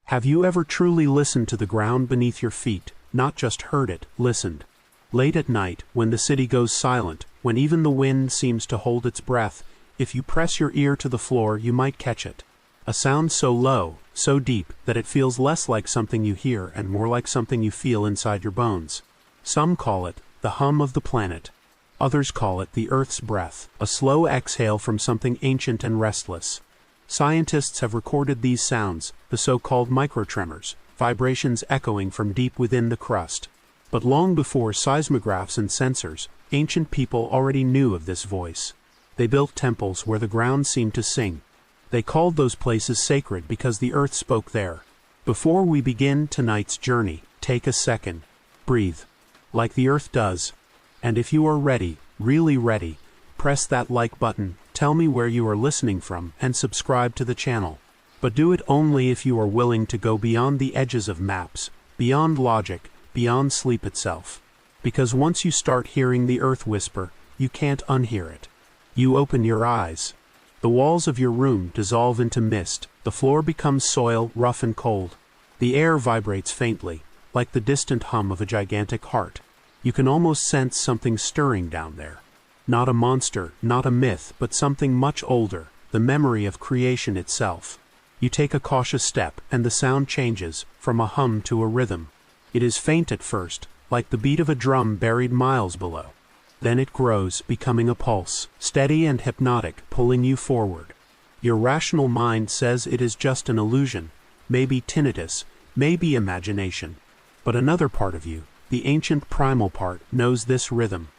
Have you ever truly listened to the ground beneath your feet, not just heard it, listened? Late at night, when the city goes silent, when even the wind seems to hold its breath, if you press your ear to the floor, you might catch it. A sound so low, so deep, that it feels less like something you hear and more like something you feel inside your bones. Some call it the hum of the planet. Others call it the Earth's breath, a slow exhale from something ancient and restless. Scientists have recorded these sounds, the so-called microtremors, vibrations echoing from deep within the crust. But long before seismographs and sensors, ancient people already knew of this voice. They built temples where the ground seemed to sing. They called those places sacred because the earth spoke there. Before we begin tonight's journey, take a second. Breathe. Like the earth does. And if you are ready, really ready, press that like button, tell me where you are listening from, and subscribe to the channel. But do it only if you are willing to go beyond the edges of maps, beyond logic, beyond sleep itself. Because once you start hearing the earth whisper, you can't unhear it. You open your eyes. The walls of your room dissolve into mist, the floor becomes soil, rough and cold. The air vibrates faintly, like the distant hum of a gigantic heart. You can almost sense something stirring down there. Not a monster, not a myth, but something much older, the memory of creation itself. You take a cautious step, and the sound changes, from a hum to a rhythm. It is faint at first, like the beat of a drum buried miles below. Then it grows, becoming a pulse, steady and hypnotic, pulling you forward. Your rational mind says it is just an illusion, maybe tinnitus, maybe imagination. But another part of you, the ancient primal part, knows this rhythm.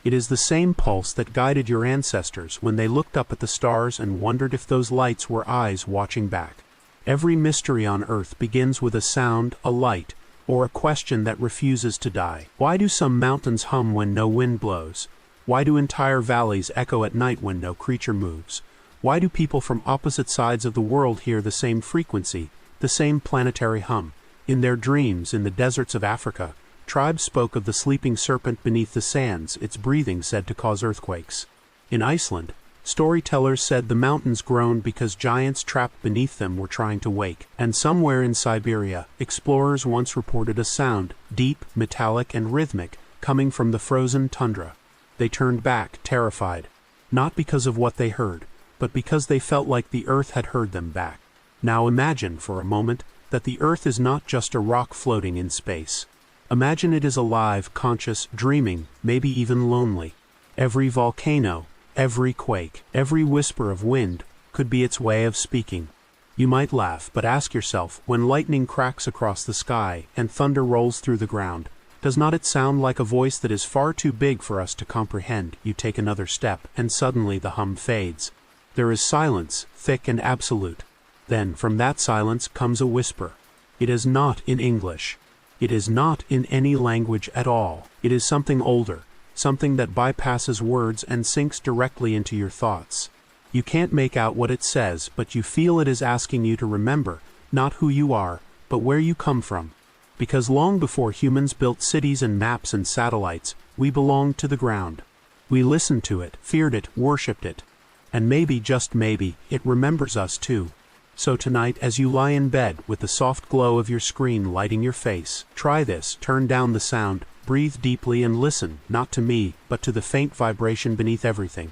It is the same pulse that guided your ancestors when they looked up at the stars and wondered if those lights were eyes watching back. Every mystery on Earth begins with a sound, a light, or a question that refuses to die. Why do some mountains hum when no wind blows? Why do entire valleys echo at night when no creature moves? Why do people from opposite sides of the world hear the same frequency, the same planetary hum? In their dreams in the deserts of Africa, tribes spoke of the sleeping serpent beneath the sands, its breathing said to cause earthquakes. In Iceland, storytellers said the mountains groaned because giants trapped beneath them were trying to wake. And somewhere in Siberia, explorers once reported a sound, deep, metallic, and rhythmic, coming from the frozen tundra. They turned back, terrified. Not because of what they heard, but because they felt like the earth had heard them back. Now imagine, for a moment, that the earth is not just a rock floating in space. Imagine it is alive, conscious, dreaming, maybe even lonely. Every volcano, every quake, every whisper of wind could be its way of speaking. You might laugh, but ask yourself, when lightning cracks across the sky and thunder rolls through the ground, does not it sound like a voice that is far too big for us to comprehend? You take another step, and suddenly the hum fades. There is silence, thick and absolute. Then, from that silence comes a whisper. It is not in English. It is not in any language at all. It is something older, something that bypasses words and sinks directly into your thoughts. You can't make out what it says, but you feel it is asking you to remember, not who you are, but where you come from. Because long before humans built cities and maps and satellites, we belonged to the ground. We listened to it, feared it, worshipped it. And maybe, just maybe, it remembers us too. So tonight, as you lie in bed with the soft glow of your screen lighting your face, try this, turn down the sound, breathe deeply and listen, not to me, but to the faint vibration beneath everything.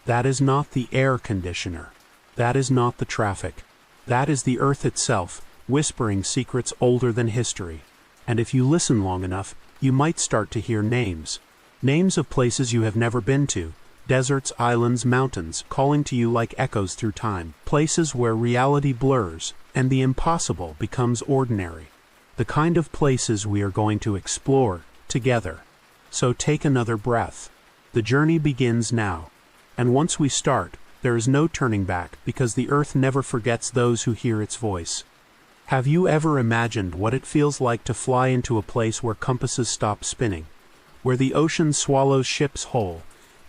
That is not the air conditioner. That is not the traffic. That is the earth itself, whispering secrets older than history. And if you listen long enough, you might start to hear names. Names of places you have never been to. Deserts, islands, mountains, calling to you like echoes through time. Places where reality blurs, and the impossible becomes ordinary. The kind of places we are going to explore, together. So take another breath. The journey begins now. And once we start, there is no turning back, because the earth never forgets those who hear its voice. Have you ever imagined what it feels like to fly into a place where compasses stop spinning, where the ocean swallows ships whole,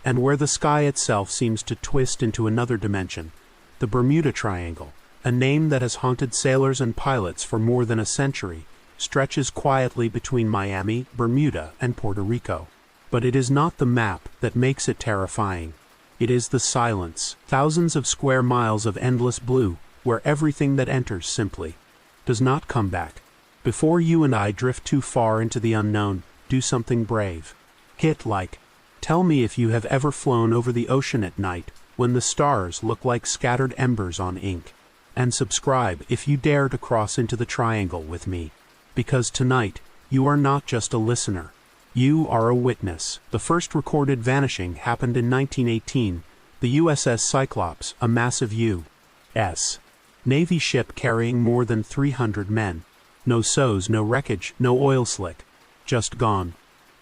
and where the sky itself seems to twist into another dimension? The Bermuda Triangle, a name that has haunted sailors and pilots for more than a century, stretches quietly between Miami, Bermuda, and Puerto Rico. But it is not the map that makes it terrifying. It is the silence, thousands of square miles of endless blue, where everything that enters simply does not come back. Before you and I drift too far into the unknown, do something brave. Hit like. Tell me if you have ever flown over the ocean at night, when the stars look like scattered embers on ink. And subscribe if you dare to cross into the triangle with me. Because tonight, you are not just a listener. You are a witness. The first recorded vanishing happened in 1918, the USS Cyclops, a massive U.S. Navy ship carrying more than 300 men. No SOS, no wreckage, no oil slick. Just gone.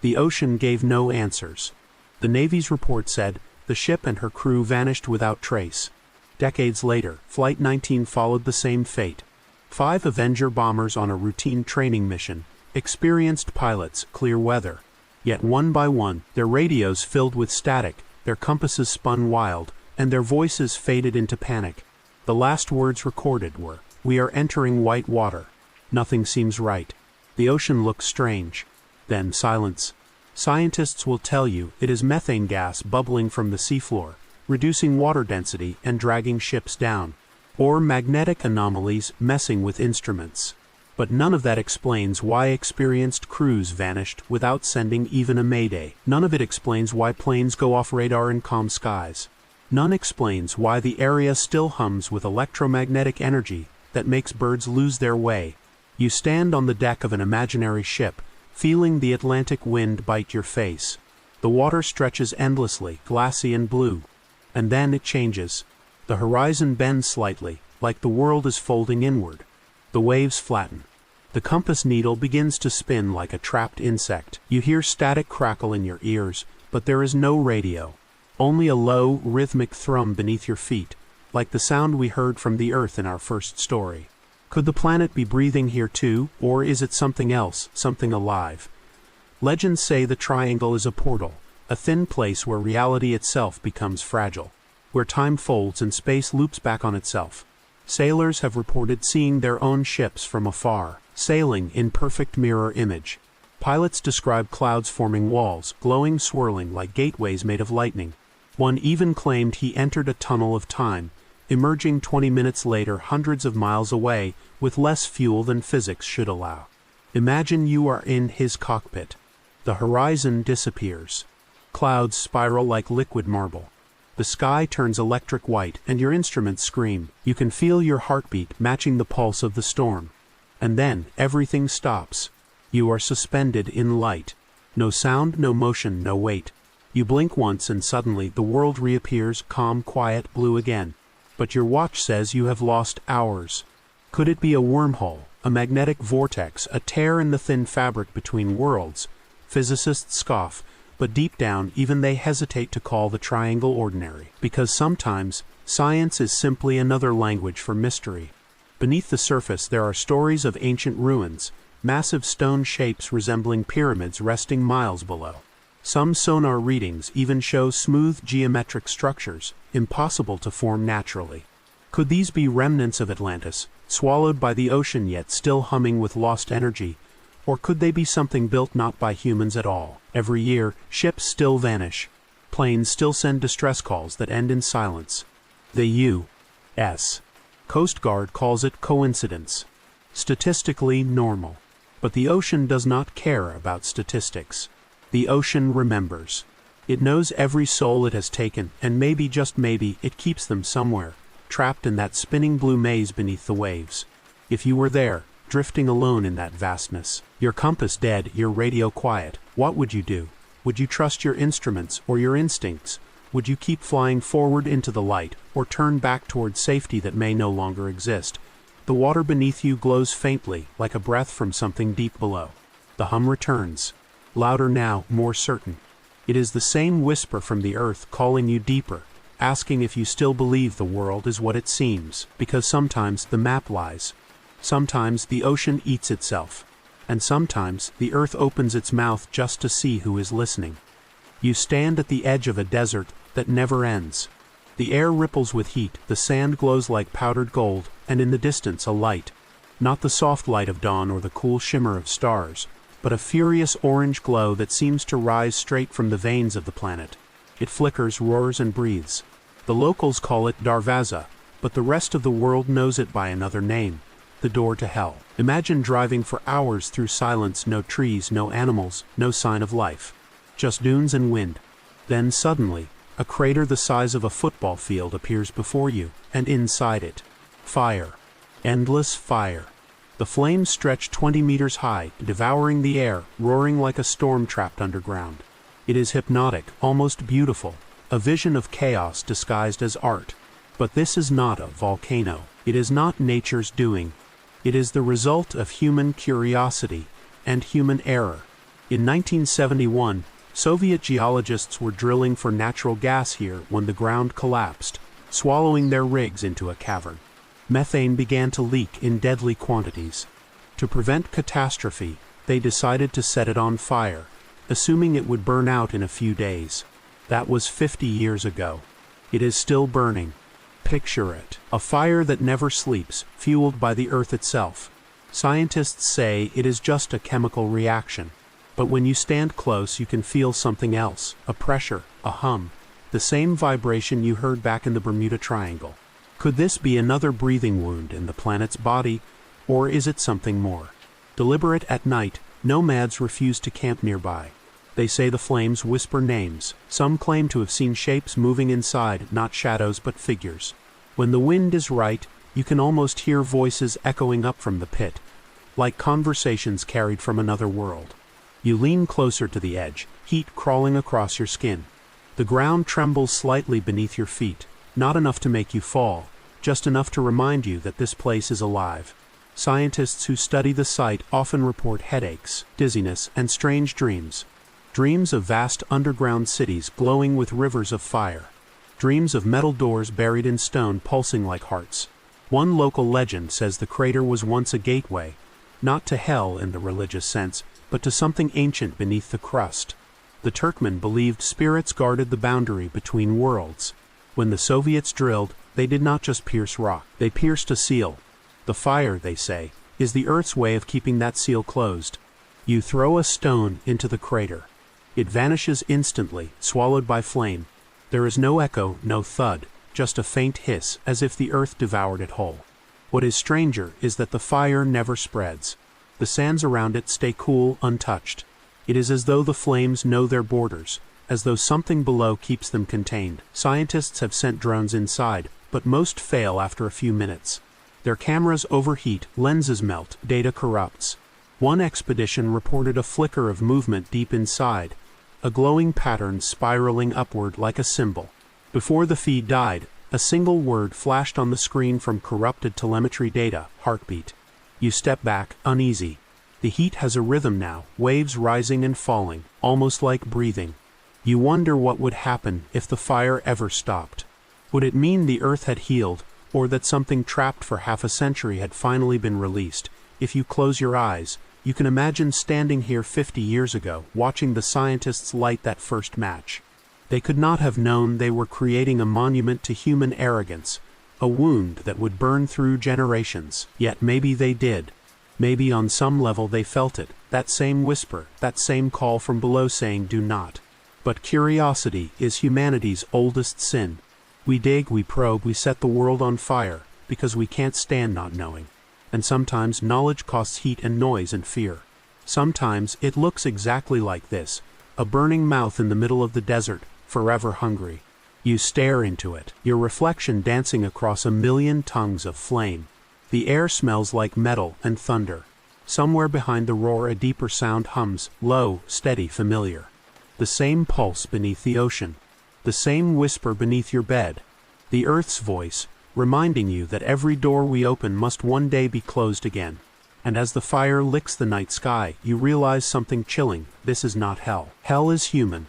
The ocean gave no answers. The Navy's report said the ship and her crew vanished without trace. Decades later, Flight 19 followed the same fate. 5 Avenger bombers on a routine training mission, experienced pilots, clear weather. Yet one by one, their radios filled with static, their compasses spun wild, and their voices faded into panic. The last words recorded were, "We are entering white water. Nothing seems right. The ocean looks strange." Then silence. Scientists will tell you it is methane gas bubbling from the seafloor, reducing water density and dragging ships down. Or magnetic anomalies messing with instruments. But none of that explains why experienced crews vanished without sending even a mayday. None of it explains why planes go off radar in calm skies. None explains why the area still hums with electromagnetic energy that makes birds lose their way. You stand on the deck of an imaginary ship, feeling the Atlantic wind bite your face. The water stretches endlessly, glassy and blue. And then it changes. The horizon bends slightly, like the world is folding inward. The waves flatten. The compass needle begins to spin like a trapped insect. You hear static crackle in your ears, but there is no radio. Only a low, rhythmic thrum beneath your feet, like the sound we heard from the Earth in our first story. Could the planet be breathing here too, or is it something else, something alive? Legends say the triangle is a portal, a thin place where reality itself becomes fragile, where time folds and space loops back on itself. Sailors have reported seeing their own ships from afar, sailing in perfect mirror image. Pilots describe clouds forming walls, glowing, swirling like gateways made of lightning. One even claimed he entered a tunnel of time, emerging 20 minutes later hundreds of miles away with less fuel than physics should allow. Imagine you are in his cockpit. The horizon disappears. Clouds spiral like liquid marble. The sky turns electric white and your instruments scream. You can feel your heartbeat matching the pulse of the storm. And then everything stops. You are suspended in light. No sound, no motion, no weight. You blink once and suddenly the world reappears calm, quiet, blue again. But your watch says you have lost hours. Could it be a wormhole, a magnetic vortex, a tear in the thin fabric between worlds? Physicists scoff, but deep down even they hesitate to call the triangle ordinary, because sometimes science is simply another language for mystery. Beneath the surface there are stories of ancient ruins, massive stone shapes resembling pyramids resting miles below. Some sonar readings even show smooth geometric structures, impossible to form naturally. Could these be remnants of Atlantis, swallowed by the ocean yet still humming with lost energy? Or could they be something built not by humans at all? Every year, ships still vanish. Planes still send distress calls that end in silence. The U.S. Coast Guard calls it coincidence. Statistically normal. But the ocean does not care about statistics. The ocean remembers. It knows every soul it has taken, and maybe, just maybe, it keeps them somewhere, trapped in that spinning blue maze beneath the waves. If you were there, drifting alone in that vastness, your compass dead, your radio quiet, what would you do? Would you trust your instruments or your instincts? Would you keep flying forward into the light, or turn back toward safety that may no longer exist? The water beneath you glows faintly, like a breath from something deep below. The hum returns. Louder now, more certain. It is the same whisper from the earth calling you deeper, asking if you still believe the world is what it seems, because sometimes the map lies. Sometimes the ocean eats itself. And sometimes the earth opens its mouth just to see who is listening. You stand at the edge of a desert that never ends. The air ripples with heat, the sand glows like powdered gold, and in the distance a light. Not the soft light of dawn or the cool shimmer of stars, but a furious orange glow that seems to rise straight from the veins of the planet. It flickers, roars, and breathes. The locals call it Darvaza, but the rest of the world knows it by another name, the the door to hell. Imagine driving for hours through silence, no trees, no animals, no sign of life. Just dunes and wind. Then suddenly, a crater the size of a football field appears before you, and inside it, fire. Endless fire. The flames stretch 20 meters high, devouring the air, roaring like a storm trapped underground. It is hypnotic, almost beautiful, a vision of chaos disguised as art. But this is not a volcano. It is not nature's doing. It is the result of human curiosity and human error. In 1971, Soviet geologists were drilling for natural gas here when the ground collapsed, swallowing their rigs into a cavern. Methane began to leak in deadly quantities. To prevent catastrophe, they decided to set it on fire, assuming it would burn out in a few days. That was 50 years ago. It is still burning. Picture it. A fire that never sleeps, fueled by the earth itself. Scientists say it is just a chemical reaction. But when you stand close, you can feel something else, a pressure, a hum, the same vibration you heard back in the Bermuda Triangle. Could this be another breathing wound in the planet's body, or is it something more? Deliberate at night, nomads refuse to camp nearby. They say the flames whisper names. Some claim to have seen shapes moving inside, not shadows but figures. When the wind is right, you can almost hear voices echoing up from the pit, like conversations carried from another world. You lean closer to the edge, heat crawling across your skin. The ground trembles slightly beneath your feet, not enough to make you fall, just enough to remind you that this place is alive. Scientists who study the site often report headaches, dizziness, and strange dreams. Dreams of vast underground cities glowing with rivers of fire. Dreams of metal doors buried in stone pulsing like hearts. One local legend says the crater was once a gateway, not to hell in the religious sense, but to something ancient beneath the crust. The Turkmen believed spirits guarded the boundary between worlds. When the Soviets drilled, they did not just pierce rock, they pierced a seal. The fire, they say, is the Earth's way of keeping that seal closed. You throw a stone into the crater. It vanishes instantly, swallowed by flame. There is no echo, no thud, just a faint hiss, as if the earth devoured it whole. What is stranger is that the fire never spreads. The sands around it stay cool, untouched. It is as though the flames know their borders, as though something below keeps them contained. Scientists have sent drones inside, but most fail after a few minutes. Their cameras overheat, lenses melt, data corrupts. One expedition reported a flicker of movement deep inside, a glowing pattern spiraling upward like a symbol. Before the feed died, a single word flashed on the screen from corrupted telemetry data: heartbeat. You step back, uneasy. The heat has a rhythm now, waves rising and falling, almost like breathing. You wonder what would happen if the fire ever stopped. Would it mean the earth had healed, or that something trapped for half a century had finally been released? If you close your eyes, you can imagine standing here 50 years ago, watching the scientists light that first match. They could not have known they were creating a monument to human arrogance, a wound that would burn through generations. Yet maybe they did. Maybe on some level they felt it, that same whisper, that same call from below saying, "Do not." But curiosity is humanity's oldest sin. We dig, we probe, we set the world on fire, because we can't stand not knowing. And sometimes knowledge costs heat and noise and fear. Sometimes it looks exactly like this, a burning mouth in the middle of the desert, forever hungry. You stare into it, your reflection dancing across a million tongues of flame. The air smells like metal and thunder. Somewhere behind the roar a deeper sound hums, low, steady, familiar. The same pulse beneath the ocean. The same whisper beneath your bed. The earth's voice, reminding you that every door we open must one day be closed again. And as the fire licks the night sky, you realize something chilling. This is not hell. Hell is human.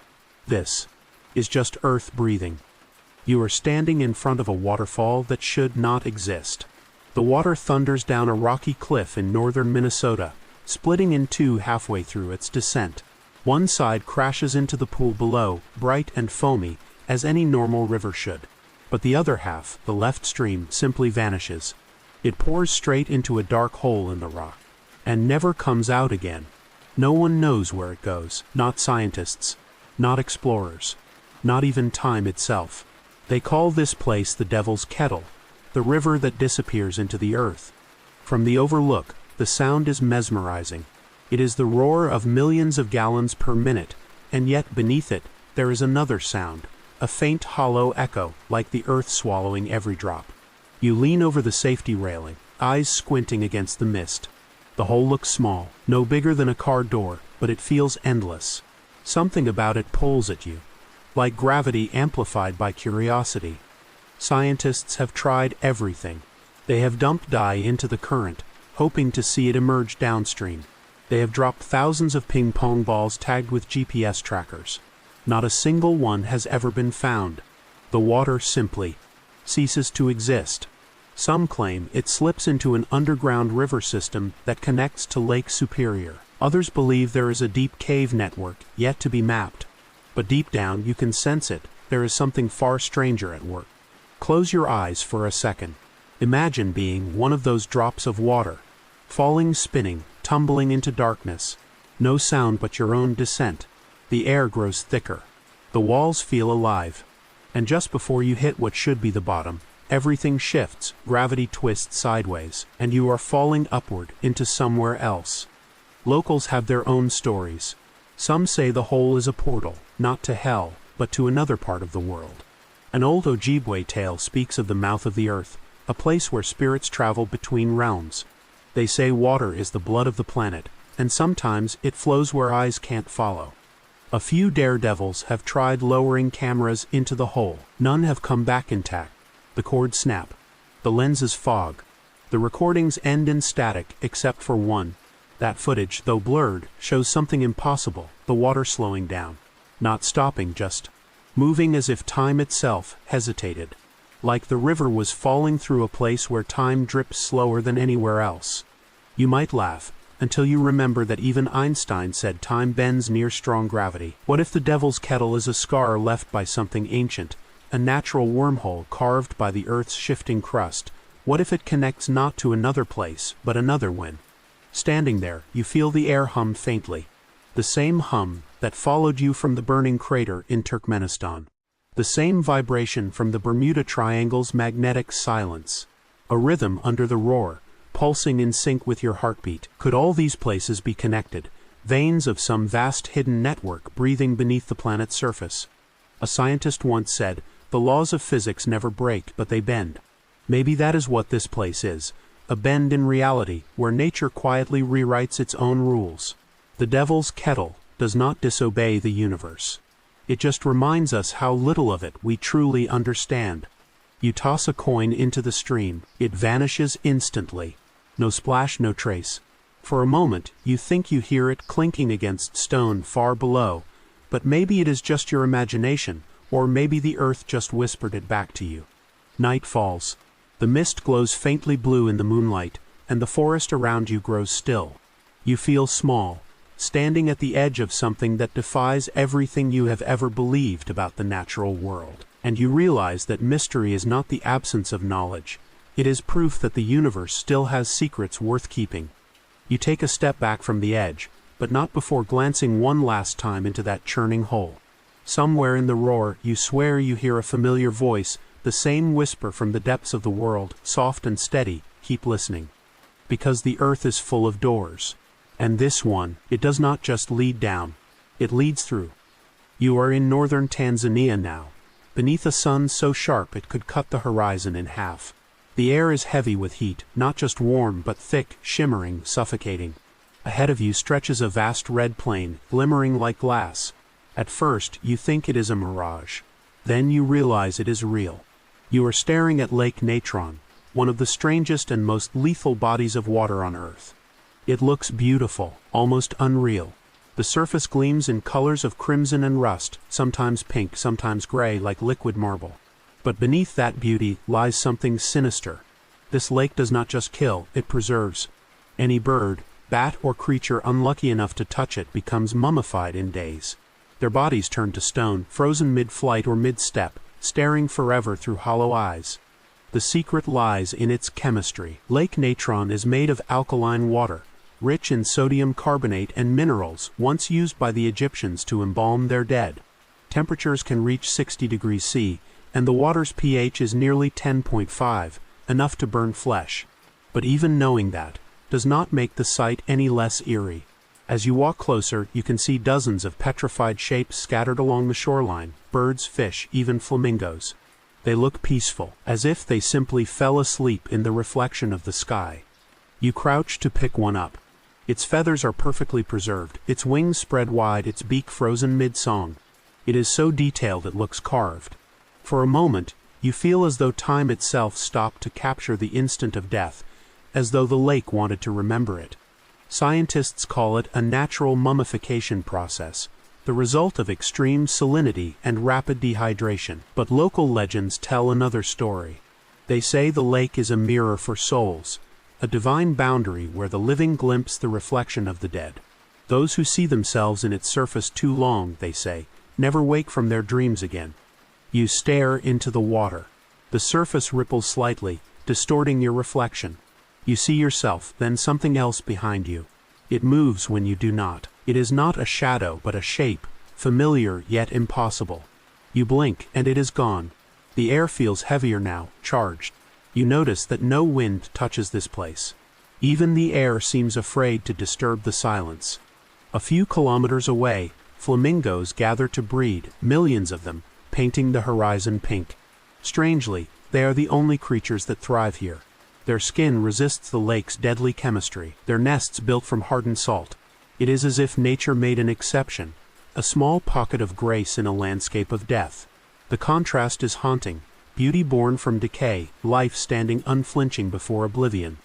This is just earth breathing. You are standing in front of a waterfall that should not exist. The water thunders down a rocky cliff in northern Minnesota, splitting in two halfway through its descent. One side crashes into the pool below, bright and foamy, as any normal river should. But the other half, the left stream, simply vanishes. It pours straight into a dark hole in the rock, and never comes out again. No one knows where it goes, not scientists, not explorers, not even time itself. They call this place the Devil's Kettle, the river that disappears into the earth. From the overlook, the sound is mesmerizing. It is the roar of millions of gallons per minute, and yet beneath it, there is another sound, a faint hollow echo, like the earth swallowing every drop. You lean over the safety railing, eyes squinting against the mist. The hole looks small, no bigger than a car door, but it feels endless. Something about it pulls at you, like gravity amplified by curiosity. Scientists have tried everything. They have dumped dye into the current, hoping to see it emerge downstream. They have dropped thousands of ping-pong balls tagged with GPS trackers. Not a single one has ever been found. The water simply ceases to exist. Some claim it slips into an underground river system that connects to Lake Superior. Others believe there is a deep cave network yet to be mapped. But deep down you can sense it. There is something far stranger at work. Close your eyes for a second. Imagine being one of those drops of water, falling, spinning, tumbling into darkness. No sound but your own descent. The air grows thicker. The walls feel alive. And just before you hit what should be the bottom, everything shifts, gravity twists sideways, and you are falling upward into somewhere else. Locals have their own stories. Some say the hole is a portal, not to hell, but to another part of the world. An old Ojibwe tale speaks of the mouth of the earth, a place where spirits travel between realms. They say water is the blood of the planet, and sometimes it flows where eyes can't follow. A few daredevils have tried lowering cameras into the hole. None have come back intact. The cords snap. The lenses fog. The recordings end in static except for one. That footage, though blurred, shows something impossible, the water slowing down. Not stopping, just moving as if time itself hesitated. Like the river was falling through a place where time drips slower than anywhere else. You might laugh, until you remember that even Einstein said time bends near strong gravity. What if the devil's kettle is a scar left by something ancient, a natural wormhole carved by the Earth's shifting crust? What if it connects not to another place, but another one? Standing there, you feel the air hum faintly. The same hum that followed you from the burning crater in Turkmenistan. The same vibration from the Bermuda Triangle's magnetic silence. A rhythm under the roar, pulsing in sync with your heartbeat. Could all these places be connected? Veins of some vast hidden network breathing beneath the planet's surface. A scientist once said, "The laws of physics never break, but they bend." Maybe that is what this place is. A bend in reality, where nature quietly rewrites its own rules. The devil's kettle does not disobey the universe. It just reminds us how little of it we truly understand. You toss a coin into the stream, it vanishes instantly. No splash, no trace. For a moment, you think you hear it clinking against stone far below, but maybe it is just your imagination, or maybe the earth just whispered it back to you. Night falls. The mist glows faintly blue in the moonlight, and the forest around you grows still. You feel small, standing at the edge of something that defies everything you have ever believed about the natural world. And you realize that mystery is not the absence of knowledge. It is proof that the universe still has secrets worth keeping. You take a step back from the edge, but not before glancing one last time into that churning hole. Somewhere in the roar, you swear you hear a familiar voice, the same whisper from the depths of the world, soft and steady. Keep listening. Because the earth is full of doors. And this one, it does not just lead down. It leads through. You are in northern Tanzania now, beneath a sun so sharp it could cut the horizon in half. The air is heavy with heat, not just warm but thick, shimmering, suffocating. Ahead of you stretches a vast red plain, glimmering like glass. At first, you think it is a mirage. Then you realize it is real. You are staring at Lake Natron, one of the strangest and most lethal bodies of water on Earth. It looks beautiful, almost unreal. The surface gleams in colors of crimson and rust, sometimes pink, sometimes gray like liquid marble. But beneath that beauty lies something sinister. This lake does not just kill, it preserves. Any bird, bat or creature unlucky enough to touch it becomes mummified in days. Their bodies turn to stone, frozen mid-flight or mid-step, staring forever through hollow eyes. The secret lies in its chemistry. Lake Natron is made of alkaline water, rich in sodium carbonate and minerals once used by the Egyptians to embalm their dead. Temperatures can reach 60 degrees C, and the water's pH is nearly 10.5, enough to burn flesh. But even knowing that does not make the sight any less eerie. As you walk closer, you can see dozens of petrified shapes scattered along the shoreline, birds, fish, even flamingos. They look peaceful, as if they simply fell asleep in the reflection of the sky. You crouch to pick one up. Its feathers are perfectly preserved, its wings spread wide, its beak frozen mid-song. It is so detailed it looks carved. For a moment, you feel as though time itself stopped to capture the instant of death, as though the lake wanted to remember it. Scientists call it a natural mummification process, the result of extreme salinity and rapid dehydration. But local legends tell another story. They say the lake is a mirror for souls, a divine boundary where the living glimpse the reflection of the dead. Those who see themselves in its surface too long, they say, never wake from their dreams again. You stare into the water. The surface ripples slightly, distorting your reflection. You see yourself, then something else behind you. It moves when you do not. It is not a shadow but a shape, familiar yet impossible. You blink, and it is gone. The air feels heavier now, charged. You notice that no wind touches this place. Even the air seems afraid to disturb the silence. A few kilometers away, flamingos gather to breed, millions of them, painting the horizon pink. Strangely, they are the only creatures that thrive here. Their skin resists the lake's deadly chemistry, their nests built from hardened salt. It is as if nature made an exception, a small pocket of grace in a landscape of death. The contrast is haunting, beauty born from decay, life standing unflinching before oblivion.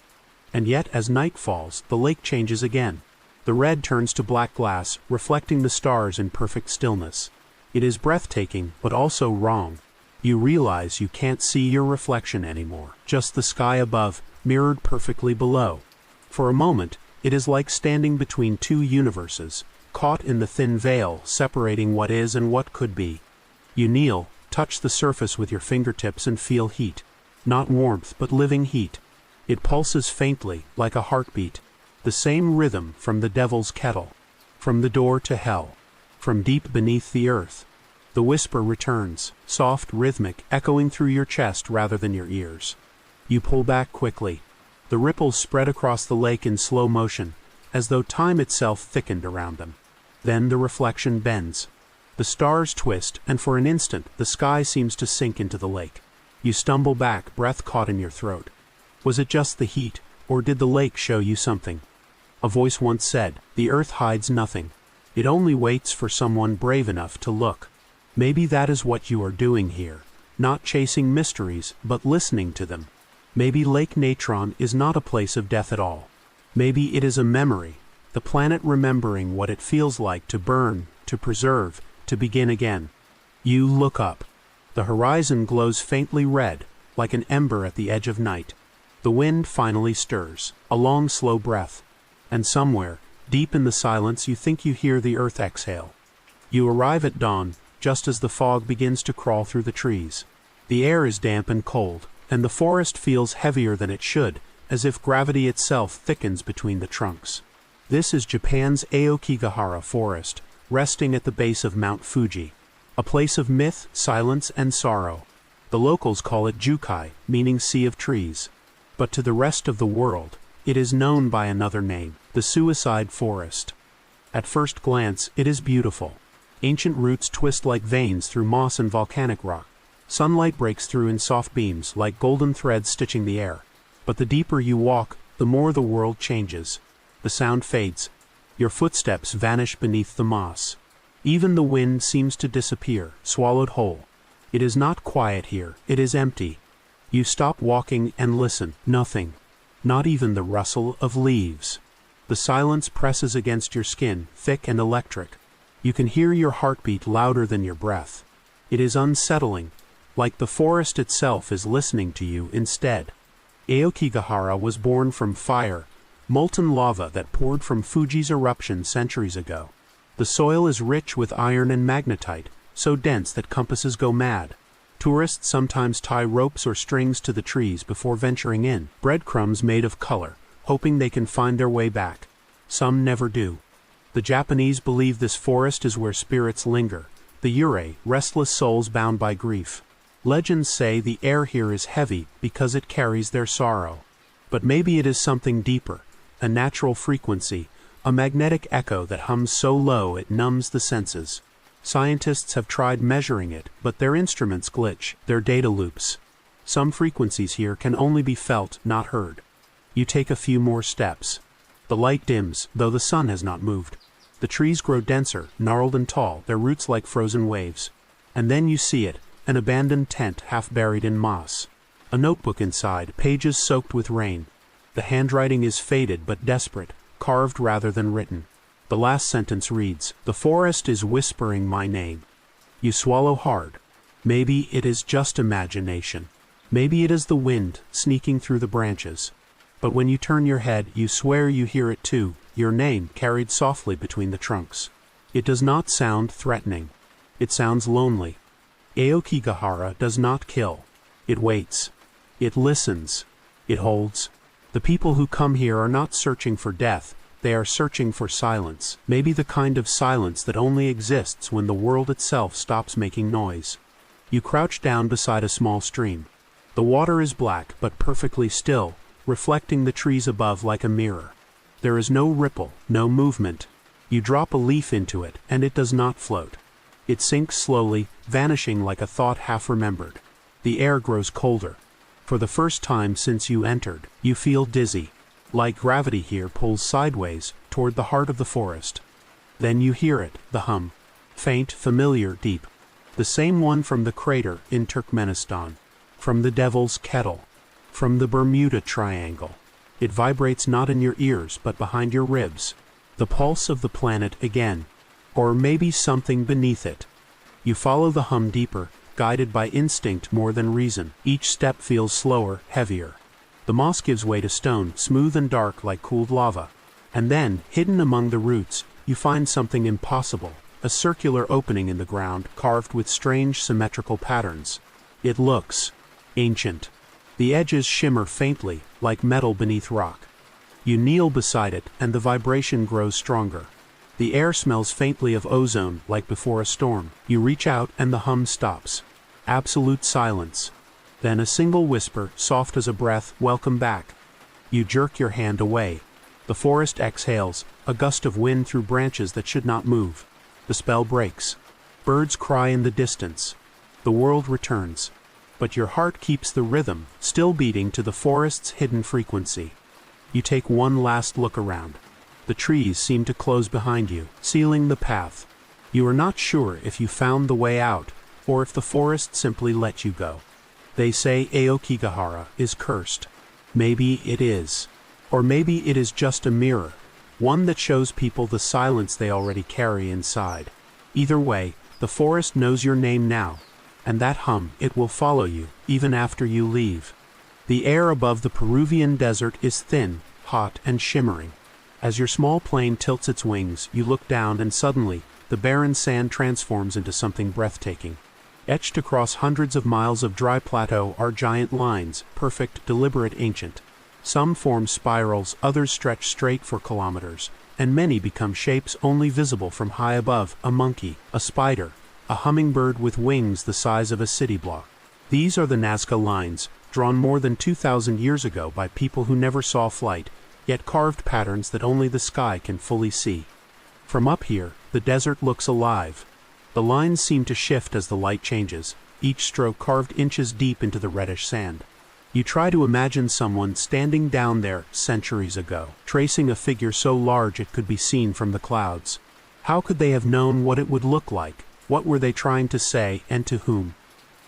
And yet, as night falls, the lake changes again. The red turns to black glass, reflecting the stars in perfect stillness. It is breathtaking, but also wrong. You realize you can't see your reflection anymore, just the sky above, mirrored perfectly below. For a moment, it is like standing between two universes, caught in the thin veil separating what is and what could be. You kneel, touch the surface with your fingertips and feel heat. Not warmth, but living heat. It pulses faintly, like a heartbeat. The same rhythm from the devil's kettle. From the door to hell. From deep beneath the earth. The whisper returns, soft, rhythmic, echoing through your chest rather than your ears. You pull back quickly. The ripples spread across the lake in slow motion, as though time itself thickened around them. Then the reflection bends. The stars twist, and for an instant, the sky seems to sink into the lake. You stumble back, breath caught in your throat. Was it just the heat, or did the lake show you something? A voice once said, "The earth hides nothing. It only waits for someone brave enough to look." Maybe that is what you are doing here, not chasing mysteries, but listening to them. Maybe Lake Natron is not a place of death at all. Maybe it is a memory, the planet remembering what it feels like to burn, to preserve, to begin again. You look up. The horizon glows faintly red, like an ember at the edge of night. The wind finally stirs, a long, slow breath. And somewhere, deep in the silence, you think you hear the earth exhale. You arrive at dawn, just as the fog begins to crawl through the trees. The air is damp and cold, and the forest feels heavier than it should, as if gravity itself thickens between the trunks. This is Japan's Aokigahara forest, resting at the base of Mount Fuji, a place of myth, silence, and sorrow. The locals call it Jukai, meaning Sea of Trees. But to the rest of the world, it is known by another name, the Suicide Forest. At first glance, it is beautiful. Ancient roots twist like veins through moss and volcanic rock. Sunlight breaks through in soft beams, like golden threads stitching the air. But the deeper you walk, the more the world changes. The sound fades. Your footsteps vanish beneath the moss. Even the wind seems to disappear, swallowed whole. It is not quiet here, it is empty. You stop walking and listen. Nothing. Not even the rustle of leaves. The silence presses against your skin, thick and electric. You can hear your heartbeat louder than your breath. It is unsettling, like the forest itself is listening to you instead. Aokigahara was born from fire, molten lava that poured from Fuji's eruption centuries ago. The soil is rich with iron and magnetite, so dense that compasses go mad. Tourists sometimes tie ropes or strings to the trees before venturing in, breadcrumbs made of color, hoping they can find their way back. Some never do. The Japanese believe this forest is where spirits linger, the yurei, restless souls bound by grief. Legends say the air here is heavy because it carries their sorrow. But maybe it is something deeper, a natural frequency, a magnetic echo that hums so low it numbs the senses. Scientists have tried measuring it, but their instruments glitch, their data loops. Some frequencies here can only be felt, not heard. You take a few more steps. The light dims, though the sun has not moved. The trees grow denser, gnarled and tall, their roots like frozen waves. And then you see it, an abandoned tent half buried in moss. A notebook inside, pages soaked with rain. The handwriting is faded but desperate, carved rather than written. The last sentence reads, "The forest is whispering my name." You swallow hard. Maybe it is just imagination. Maybe it is the wind, sneaking through the branches. But when you turn your head, you swear you hear it too, your name carried softly between the trunks. It does not sound threatening. It sounds lonely. Aokigahara does not kill. It waits. It listens. It holds. The people who come here are not searching for death, they are searching for silence, maybe the kind of silence that only exists when the world itself stops making noise. You crouch down beside a small stream. The water is black but perfectly still, reflecting the trees above like a mirror. There is no ripple, no movement. You drop a leaf into it, and it does not float. It sinks slowly, vanishing like a thought half remembered. The air grows colder. For the first time since you entered, you feel dizzy. Like gravity here pulls sideways, toward the heart of the forest. Then you hear it, the hum. Faint, familiar, deep. The same one from the crater in Turkmenistan. From the Devil's Kettle. From the Bermuda Triangle. It vibrates not in your ears but behind your ribs. The pulse of the planet again. Or maybe something beneath it. You follow the hum deeper, guided by instinct more than reason. Each step feels slower, heavier. The moss gives way to stone, smooth and dark like cooled lava. And then, hidden among the roots, you find something impossible, a circular opening in the ground carved with strange symmetrical patterns. It looks ancient. The edges shimmer faintly, like metal beneath rock. You kneel beside it, and the vibration grows stronger. The air smells faintly of ozone, like before a storm. You reach out, and the hum stops. Absolute silence. Then a single whisper, soft as a breath, "Welcome back." You jerk your hand away. The forest exhales, a gust of wind through branches that should not move. The spell breaks. Birds cry in the distance. The world returns. But your heart keeps the rhythm, still beating to the forest's hidden frequency. You take one last look around. The trees seem to close behind you, sealing the path. You are not sure if you found the way out, or if the forest simply let you go. They say Aokigahara is cursed. Maybe it is. Or maybe it is just a mirror, one that shows people the silence they already carry inside. Either way, the forest knows your name now, and that hum, it will follow you, even after you leave. The air above the Peruvian desert is thin, hot, and shimmering. As your small plane tilts its wings, you look down and suddenly, the barren sand transforms into something breathtaking. Etched across hundreds of miles of dry plateau are giant lines, perfect, deliberate, ancient. Some form spirals, others stretch straight for kilometers, and many become shapes only visible from high above: a monkey, a spider, a hummingbird with wings the size of a city block. These are the Nazca lines, drawn more than 2,000 years ago by people who never saw flight, yet carved patterns that only the sky can fully see. From up here, the desert looks alive. The lines seem to shift as the light changes, each stroke carved inches deep into the reddish sand. You try to imagine someone standing down there centuries ago, tracing a figure so large it could be seen from the clouds. How could they have known what it would look like? What were they trying to say, and to whom?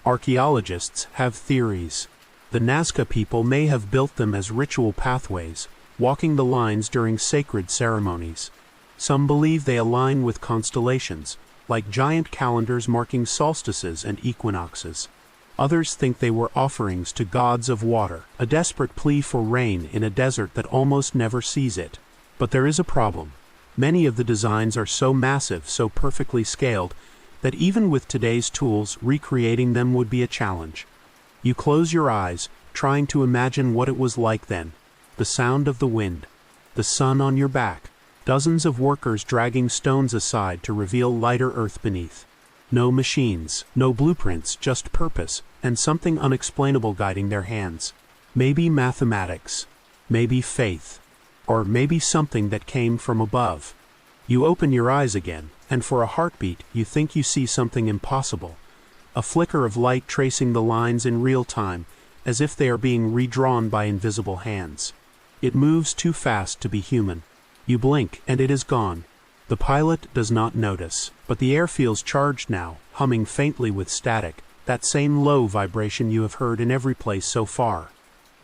Archaeologists have theories. The Nazca people may have built them as ritual pathways, walking the lines during sacred ceremonies. Some believe they align with constellations, like giant calendars marking solstices and equinoxes. Others think they were offerings to gods of water, a desperate plea for rain in a desert that almost never sees it. But there is a problem. Many of the designs are so massive, so perfectly scaled, that even with today's tools, recreating them would be a challenge. You close your eyes, trying to imagine what it was like then. The sound of the wind, the sun on your back, dozens of workers dragging stones aside to reveal lighter earth beneath. No machines, no blueprints, just purpose, and something unexplainable guiding their hands. Maybe mathematics. maybe faith, or maybe something that came from above. You open your eyes again, and for a heartbeat you think you see something impossible. A flicker of light tracing the lines in real time, as if they are being redrawn by invisible hands. It moves too fast to be human. You blink, and it is gone. The pilot does not notice, but the air feels charged now, humming faintly with static, that same low vibration you have heard in every place so far.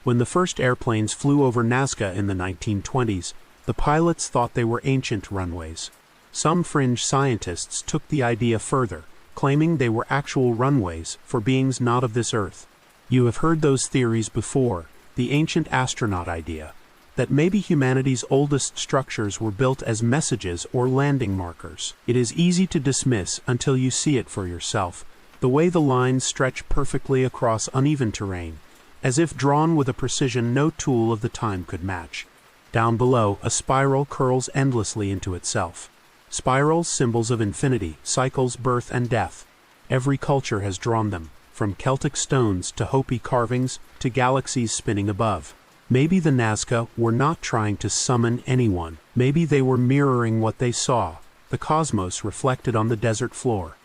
When the first airplanes flew over Nazca in the 1920s, the pilots thought they were ancient runways. Some fringe scientists took the idea further, claiming they were actual runways for beings not of this earth. You have heard those theories before, the ancient astronaut idea, that maybe humanity's oldest structures were built as messages or landing markers. It is easy to dismiss until you see it for yourself, the way the lines stretch perfectly across uneven terrain, as if drawn with a precision no tool of the time could match. Down below, a spiral curls endlessly into itself. Spirals, symbols of infinity, cycles, birth and death. Every culture has drawn them, from Celtic stones to Hopi carvings to galaxies spinning above. Maybe the Nazca were not trying to summon anyone. Maybe they were mirroring what they saw, the cosmos reflected on the desert floor.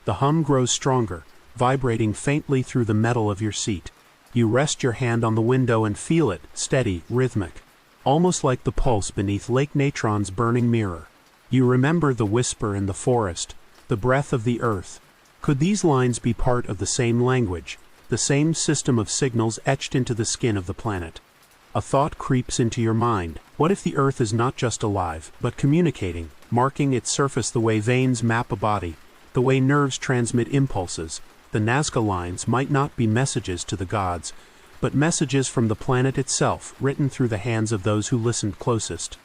The hum grows stronger, vibrating faintly through the metal of your seat. You rest your hand on the window and feel it, steady, rhythmic, almost like the pulse beneath Lake Natron's burning mirror. You remember the whisper in the forest, the breath of the earth. Could these lines be part of the same language, the same system of signals etched into the skin of the planet? A thought creeps into your mind. What if the earth is not just alive, but communicating, marking its surface the way veins map a body, the way nerves transmit impulses? The Nazca lines might not be messages to the gods, but messages from the planet itself, written through the hands of those who listened closest.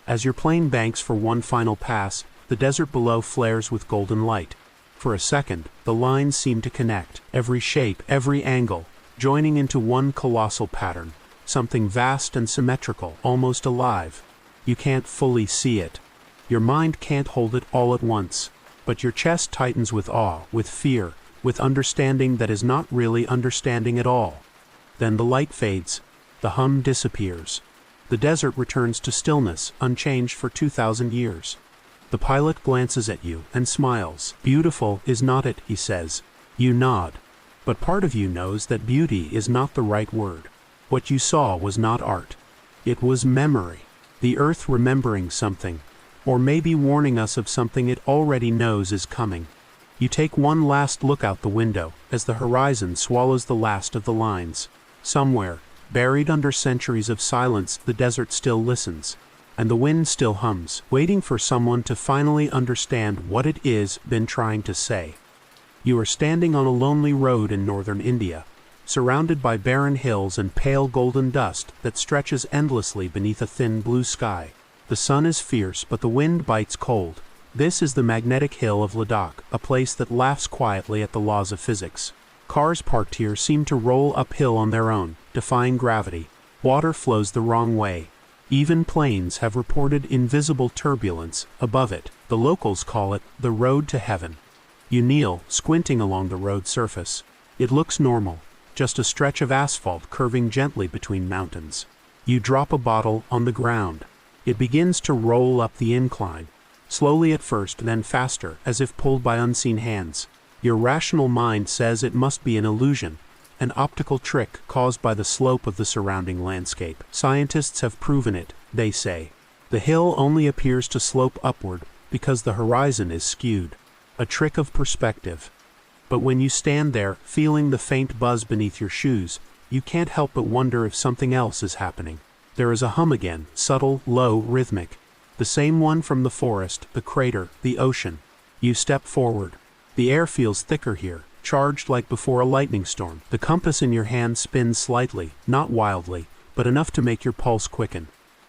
As your plane banks for one final pass, the desert below flares with golden light. For a second, the lines seem to connect, every shape, every angle, joining into one colossal pattern, something vast and symmetrical, almost alive. You can't fully see it. Your mind can't hold it all at once, but your chest tightens with awe, with fear, with understanding that is not really understanding at all. Then the light fades, the hum disappears. The desert returns to stillness, unchanged for 2,000 years. The pilot glances at you and smiles. Beautiful, is not it, he says. You nod. But part of you knows that beauty is not the right word. What you saw was not art. It was memory. The earth remembering something, or maybe warning us of something it already knows is coming. You take one last look out the window, as the horizon swallows the last of the lines. Somewhere, buried under centuries of silence, the desert still listens, and the wind still hums, waiting for someone to finally understand what it is been trying to say. You are standing on a lonely road in northern India, surrounded by barren hills and pale golden dust that stretches endlessly beneath a thin blue sky. The sun is fierce, but the wind bites cold. This is the magnetic hill of Ladakh, a place that laughs quietly at the laws of physics. Cars parked here seem to roll uphill on their own, defying gravity. Water flows the wrong way. Even planes have reported invisible turbulence above it. The locals call it the road to heaven. You kneel, squinting along the road surface. It looks normal, just a stretch of asphalt curving gently between mountains. You drop a bottle on the ground. It begins to roll up the incline, slowly at first, then faster, as if pulled by unseen hands. Your rational mind says it must be an illusion, an optical trick caused by the slope of the surrounding landscape. Scientists have proven it, they say. The hill only appears to slope upward because the horizon is skewed. A trick of perspective. But when you stand there, feeling the faint buzz beneath your shoes, you can't help but wonder if something else is happening. There is a hum again, subtle, low, rhythmic. The same one from the forest, the crater, the ocean. You step forward. The air feels thicker here, charged like before a lightning storm. The compass in your hand spins slightly, not wildly, but enough to make your pulse quicken.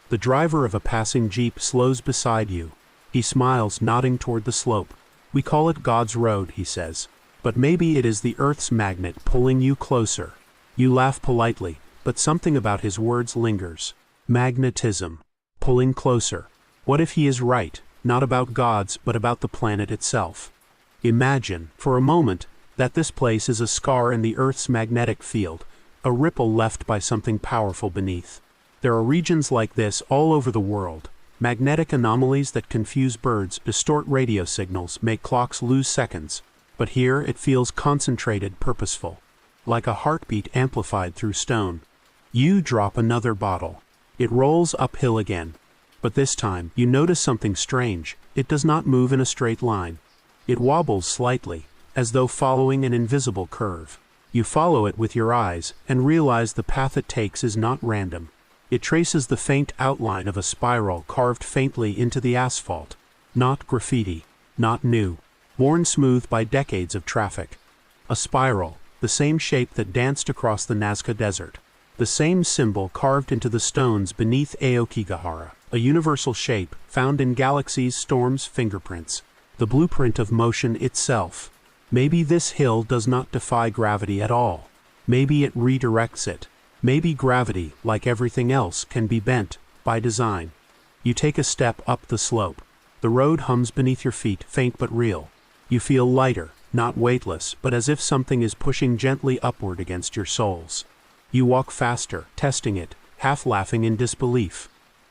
The driver of a passing jeep slows beside you. He smiles, nodding toward the slope. We call it God's road, he says. But maybe it is the Earth's magnet pulling you closer. You laugh politely, but something about his words lingers. Magnetism. Pulling closer. What if he is right, not about gods, but about the planet itself? Imagine, for a moment, that this place is a scar in the Earth's magnetic field, a ripple left by something powerful beneath. There are regions like this all over the world. Magnetic anomalies that confuse birds, distort radio signals, make clocks lose seconds. But here it feels concentrated, purposeful. Like a heartbeat amplified through stone. You drop another bottle. It rolls uphill again. But this time, you notice something strange. It does not move in a straight line. It wobbles slightly, as though following an invisible curve. You follow it with your eyes, and realize the path it takes is not random. It traces the faint outline of a spiral carved faintly into the asphalt. Not graffiti. Not new. Worn smooth by decades of traffic. A spiral, the same shape that danced across the Nazca Desert. The same symbol carved into the stones beneath Aokigahara. A universal shape, found in galaxies, storms, fingerprints. The blueprint of motion itself. Maybe this hill does not defy gravity at all. Maybe it redirects it. Maybe gravity, like everything else, can be bent, by design. You take a step up the slope. The road hums beneath your feet, faint but real. You feel lighter, not weightless, but as if something is pushing gently upward against your soles. You walk faster, testing it, half laughing in disbelief.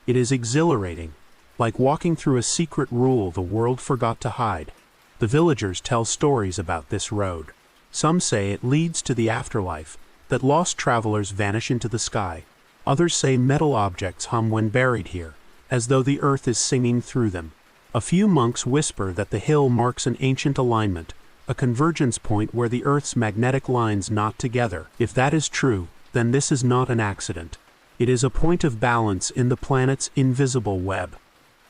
It is exhilarating, like walking through a secret rule the world forgot to hide. The villagers tell stories about this road. Some say it leads to the afterlife, that lost travelers vanish into the sky. Others say metal objects hum when buried here, as though the earth is singing through them. A few monks whisper that the hill marks an ancient alignment, a convergence point where the earth's magnetic lines knot together. If that is true, then this is not an accident. It is a point of balance in the planet's invisible web.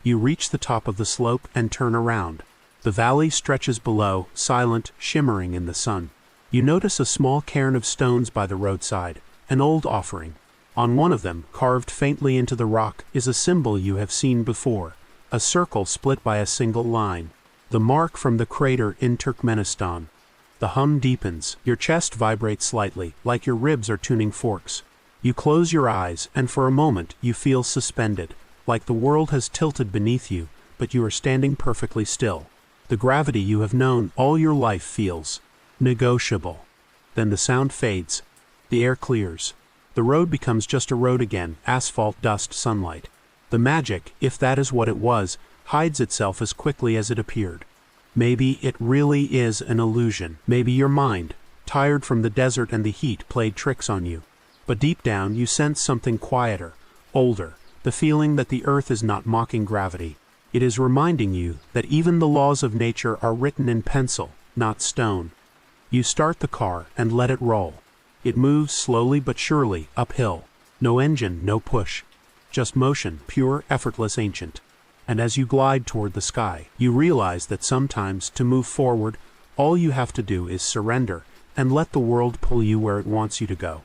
You reach the top of the slope and turn around. The valley stretches below, silent, shimmering in the sun. You notice a small cairn of stones by the roadside, an old offering. On one of them, carved faintly into the rock, is a symbol you have seen before, a circle split by a single line. The mark from the crater in Turkmenistan. The hum deepens, your chest vibrates slightly, like your ribs are tuning forks. You close your eyes, and for a moment you feel suspended, like the world has tilted beneath you, but you are standing perfectly still. The gravity you have known all your life feels negotiable. Then the sound fades. The air clears. The road becomes just a road again, asphalt, dust, sunlight. The magic, if that is what it was, hides itself as quickly as it appeared. Maybe it really is an illusion. Maybe your mind, tired from the desert and the heat, played tricks on you. But deep down you sense something quieter, older, the feeling that the earth is not mocking gravity. It is reminding you that even the laws of nature are written in pencil, not stone. You start the car and let it roll. It moves slowly but surely uphill. No engine, no push. Just motion, pure, effortless, ancient. And as you glide toward the sky, you realize that sometimes, to move forward, all you have to do is surrender and let the world pull you where it wants you to go.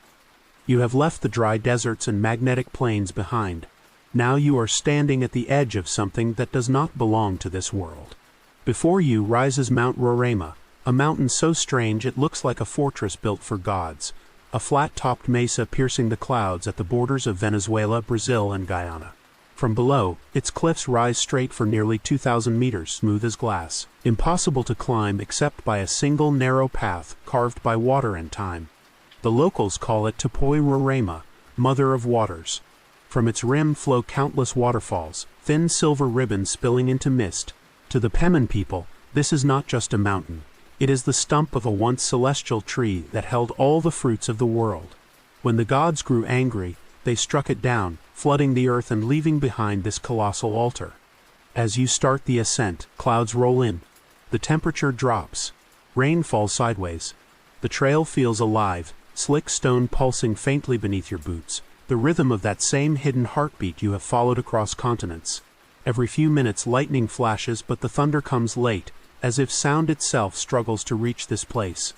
You have left the dry deserts and magnetic plains behind. Now you are standing at the edge of something that does not belong to this world. Before you rises Mount Roraima, a mountain so strange it looks like a fortress built for gods, a flat-topped mesa piercing the clouds at the borders of Venezuela, Brazil, and Guyana. From below, its cliffs rise straight for nearly 2,000 meters, smooth as glass, impossible to climb except by a single narrow path carved by water and time. The locals call it Topoi Roraima, Mother of Waters. From its rim flow countless waterfalls, thin silver ribbons spilling into mist. To the Pemen people, this is not just a mountain. It is the stump of a once celestial tree that held all the fruits of the world. When the gods grew angry, they struck it down, flooding the earth and leaving behind this colossal altar. As you start the ascent, clouds roll in. The temperature drops. Rain falls sideways. The trail feels alive, slick stone pulsing faintly beneath your boots, the rhythm of that same hidden heartbeat you have followed across continents. Every few minutes lightning flashes, but the thunder comes late, as if sound itself struggles to reach this place.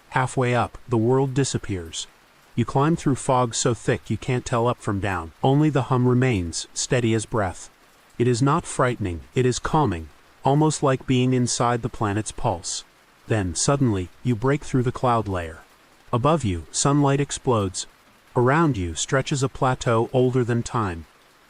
Halfway up, the world disappears. You climb through fog so thick you can't tell up from down. Only the hum remains, steady as breath. It is not frightening, it is calming, almost like being inside the planet's pulse. Then, suddenly, you break through the cloud layer. Above you, sunlight explodes. Around you stretches a plateau older than time.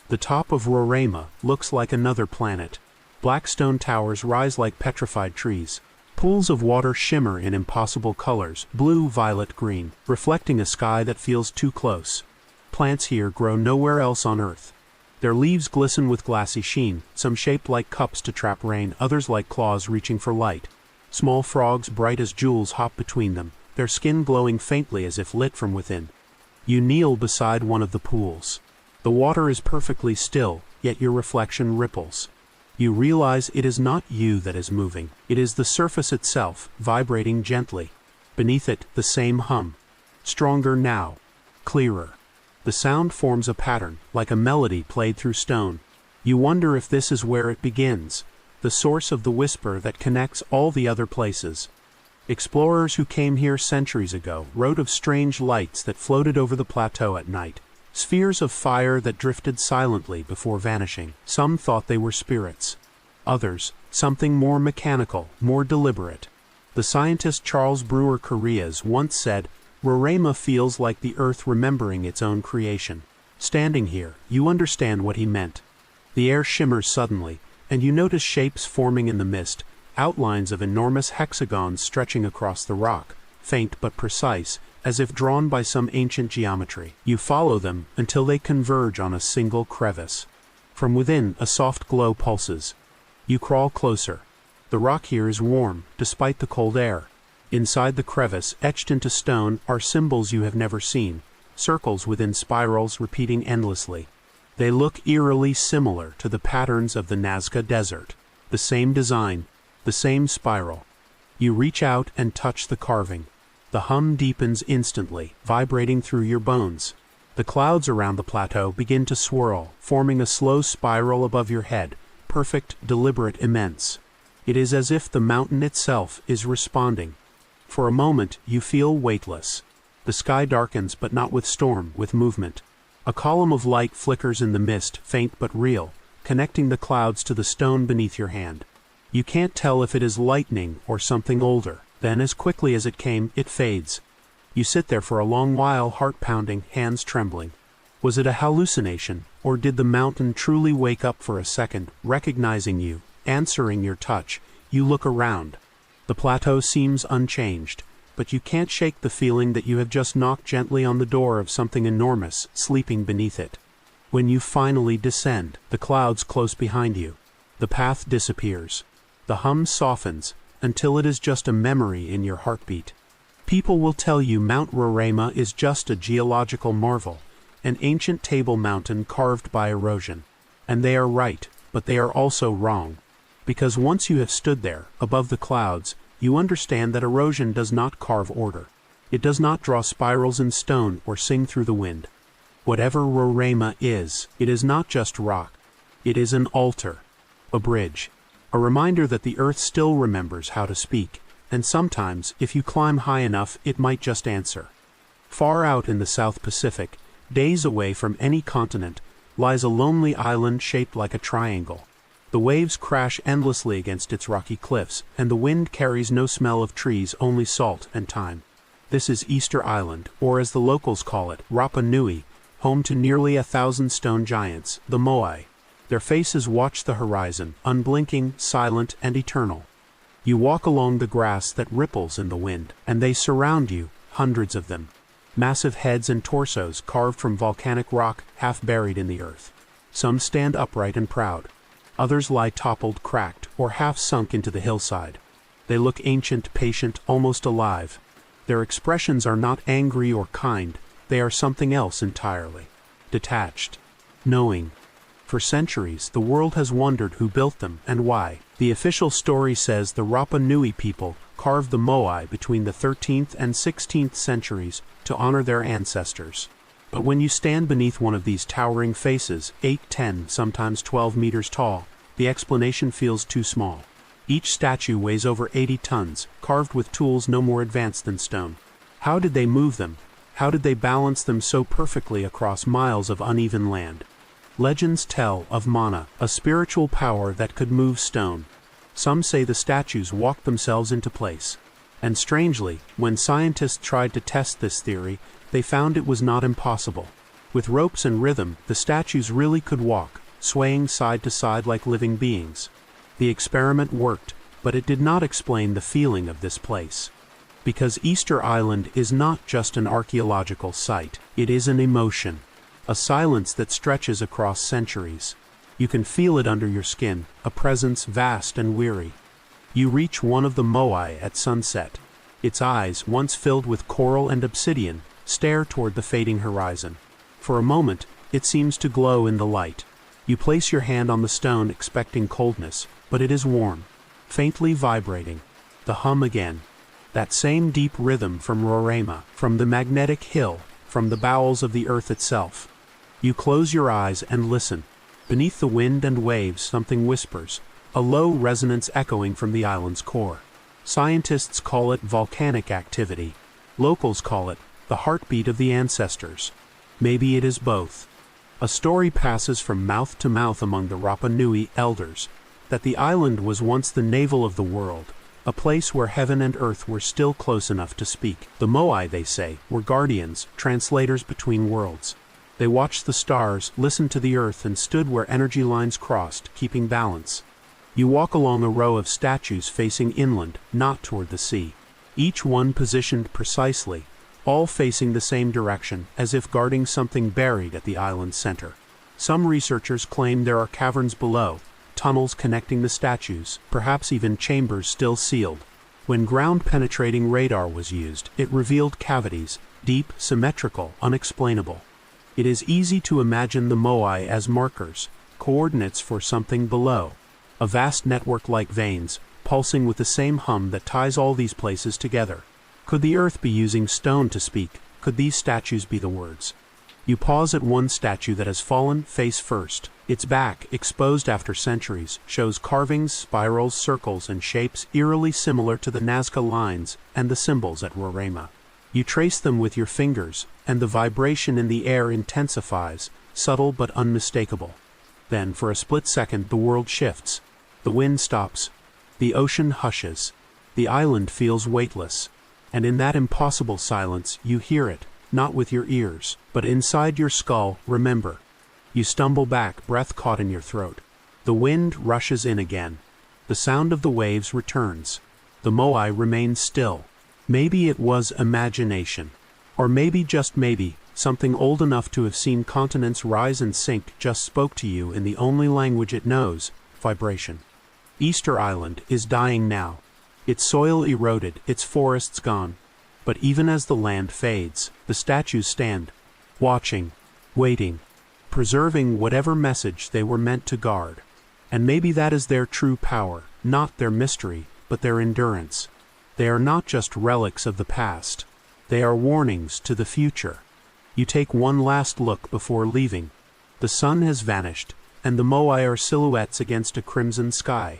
The top of Roraima looks like another planet. Black stone towers rise like petrified trees. Pools of water shimmer in impossible colors, blue, violet, green, reflecting a sky that feels too close. Plants here grow nowhere else on Earth. Their leaves glisten with glassy sheen, some shaped like cups to trap rain, others like claws reaching for light. Small frogs bright as jewels hop between them, their skin glowing faintly as if lit from within. You kneel beside one of the pools. The water is perfectly still, yet your reflection ripples. You realize it is not you that is moving, it is the surface itself, vibrating gently. Beneath it, the same hum. Stronger now. Clearer. The sound forms a pattern, like a melody played through stone. You wonder if this is where it begins, the source of the whisper that connects all the other places. Explorers who came here centuries ago wrote of strange lights that floated over the plateau at night, spheres of fire that drifted silently before vanishing. Some thought they were spirits. Others, something more mechanical, more deliberate. The scientist Charles Brewer Correas once said, "Roraima feels like the earth remembering its own creation." Standing here, you understand what he meant. The air shimmers suddenly, and you notice shapes forming in the mist, outlines of enormous hexagons stretching across the rock, faint but precise, as if drawn by some ancient geometry. You follow them until they converge on a single crevice. From within, a soft glow pulses. You crawl closer. The rock here is warm, despite the cold air. Inside the crevice, etched into stone, are symbols you have never seen, circles within spirals repeating endlessly. They look eerily similar to the patterns of the Nazca Desert. The same design, the same spiral. You reach out and touch the carving. The hum deepens instantly, vibrating through your bones. The clouds around the plateau begin to swirl, forming a slow spiral above your head, perfect, deliberate, immense. It is as if the mountain itself is responding. For a moment, you feel weightless. The sky darkens, but not with storm, with movement. A column of light flickers in the mist, faint but real, connecting the clouds to the stone beneath your hand. You can't tell if it is lightning or something older. Then, as quickly as it came, it fades. You sit there for a long while, heart pounding, hands trembling. Was it a hallucination, or did the mountain truly wake up for a second, recognizing you, answering your touch? You look around. The plateau seems unchanged, but you can't shake the feeling that you have just knocked gently on the door of something enormous, sleeping beneath it. When you finally descend, the clouds close behind you. The path disappears. The hum softens, until it is just a memory in your heartbeat. People will tell you Mount Roraima is just a geological marvel, an ancient table mountain carved by erosion. And they are right, but they are also wrong. Because once you have stood there, above the clouds, you understand that erosion does not carve order. It does not draw spirals in stone or sing through the wind. Whatever Roraima is, it is not just rock. It is an altar, a bridge, a reminder that the earth still remembers how to speak, and sometimes, if you climb high enough, it might just answer. Far out in the South Pacific, days away from any continent, lies a lonely island shaped like a triangle. The waves crash endlessly against its rocky cliffs, and the wind carries no smell of trees, only salt and thyme. This is Easter Island, or as the locals call it, Rapa Nui, home to nearly 1,000 stone giants, the Moai. Their faces watch the horizon, unblinking, silent, and eternal. You walk along the grass that ripples in the wind, and they surround you, hundreds of them. Massive heads and torsos carved from volcanic rock, half buried in the earth. Some stand upright and proud. Others lie toppled, cracked, or half sunk into the hillside. They look ancient, patient, almost alive. Their expressions are not angry or kind, they are something else entirely. Detached. Knowing. For centuries, the world has wondered who built them and why. The official story says the Rapa Nui people carved the Moai between the 13th and 16th centuries to honor their ancestors. But when you stand beneath one of these towering faces, 8, 10, sometimes 12 meters tall, the explanation feels too small. Each statue weighs over 80 tons, carved with tools no more advanced than stone. How did they move them? How did they balance them so perfectly across miles of uneven land? Legends tell of mana, a spiritual power that could move stone. Some say the statues walked themselves into place. And strangely, when scientists tried to test this theory, they found it was not impossible. With ropes and rhythm, the statues really could walk, swaying side to side like living beings. The experiment worked, but it did not explain the feeling of this place. Because Easter Island is not just an archaeological site, it is an emotion. A silence that stretches across centuries. You can feel it under your skin, a presence vast and weary. You reach one of the moai at sunset. Its eyes, once filled with coral and obsidian, stare toward the fading horizon. For a moment, it seems to glow in the light. You place your hand on the stone expecting coldness, but it is warm, faintly vibrating. The hum again. That same deep rhythm from Roraima, from the magnetic hill, from the bowels of the earth itself. You close your eyes and listen. Beneath the wind and waves something whispers, a low resonance echoing from the island's core. Scientists call it volcanic activity. Locals call it the heartbeat of the ancestors. Maybe it is both. A story passes from mouth to mouth among the Rapa Nui elders, that the island was once the navel of the world, a place where heaven and earth were still close enough to speak. The moai, they say, were guardians, translators between worlds. They watched the stars, listened to the earth, and stood where energy lines crossed, keeping balance. You walk along a row of statues facing inland, not toward the sea. Each one positioned precisely, all facing the same direction, as if guarding something buried at the island's center. Some researchers claim there are caverns below, tunnels connecting the statues, perhaps even chambers still sealed. When ground-penetrating radar was used, it revealed cavities, deep, symmetrical, unexplainable. It is easy to imagine the moai as markers, coordinates for something below. A vast network like veins, pulsing with the same hum that ties all these places together. Could the earth be using stone to speak? Could these statues be the words? You pause at one statue that has fallen face first. Its back, exposed after centuries, shows carvings, spirals, circles, and shapes eerily similar to the Nazca lines and the symbols at Roraima. You trace them with your fingers, and the vibration in the air intensifies, subtle but unmistakable. Then, for a split second, the world shifts. The wind stops. The ocean hushes. The island feels weightless. And in that impossible silence, you hear it, not with your ears, but inside your skull. Remember. You stumble back, breath caught in your throat. The wind rushes in again. The sound of the waves returns. The moai remains still. Maybe it was imagination. Or maybe, just maybe, something old enough to have seen continents rise and sink just spoke to you in the only language it knows, vibration. Easter Island is dying now. Its soil eroded, its forests gone. But even as the land fades, the statues stand, watching, waiting, preserving whatever message they were meant to guard. And maybe that is their true power, not their mystery, but their endurance. They are not just relics of the past. They are warnings to the future. You take one last look before leaving. The sun has vanished, and the moai are silhouettes against a crimson sky.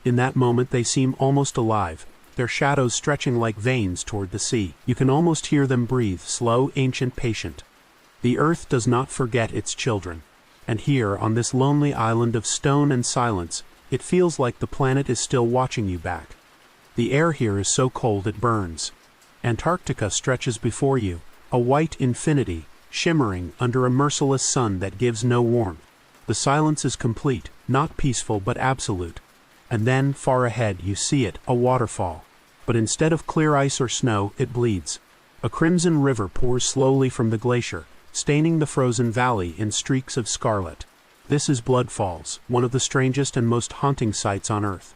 In that moment they seem almost alive, their shadows stretching like veins toward the sea. You can almost hear them breathe, slow, ancient, patient. The earth does not forget its children. And here, on this lonely island of stone and silence, it feels like the planet is still watching you back. The air here is so cold it burns. Antarctica stretches before you, a white infinity, shimmering under a merciless sun that gives no warmth. The silence is complete, not peaceful but absolute. And then, far ahead, you see it, a waterfall. But instead of clear ice or snow, it bleeds. A crimson river pours slowly from the glacier, staining the frozen valley in streaks of scarlet. This is Blood Falls, one of the strangest and most haunting sights on Earth.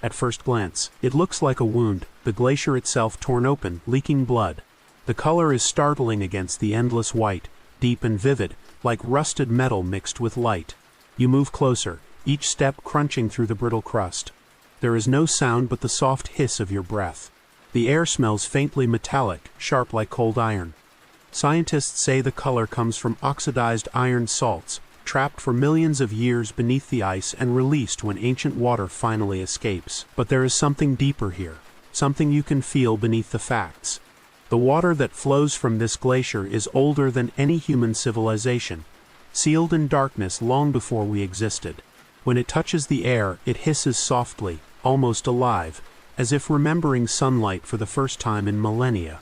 At first glance, it looks like a wound, the glacier itself torn open, leaking blood. The color is startling against the endless white, deep and vivid, like rusted metal mixed with light. You move closer, each step crunching through the brittle crust. There is no sound but the soft hiss of your breath. The air smells faintly metallic, sharp like cold iron. Scientists say the color comes from oxidized iron salts, trapped for millions of years beneath the ice and released when ancient water finally escapes. But there is something deeper here, something you can feel beneath the facts. The water that flows from this glacier is older than any human civilization, sealed in darkness long before we existed. When it touches the air, it hisses softly, almost alive, as if remembering sunlight for the first time in millennia.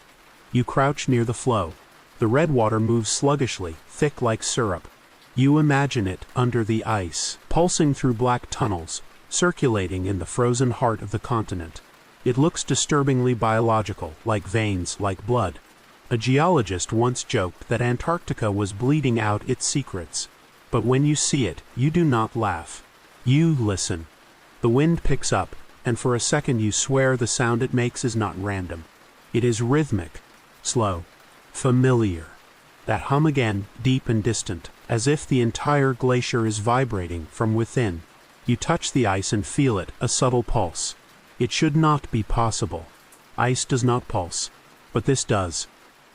You crouch near the flow. The red water moves sluggishly, thick like syrup. You imagine it under the ice, pulsing through black tunnels, circulating in the frozen heart of the continent. It looks disturbingly biological, like veins, like blood. A geologist once joked that Antarctica was bleeding out its secrets. But when you see it, you do not laugh. You listen. The wind picks up, and for a second you swear the sound it makes is not random. It is rhythmic, slow, familiar. That hum again, deep and distant, as if the entire glacier is vibrating from within. You touch the ice and feel it, a subtle pulse. It should not be possible. Ice does not pulse, but this does.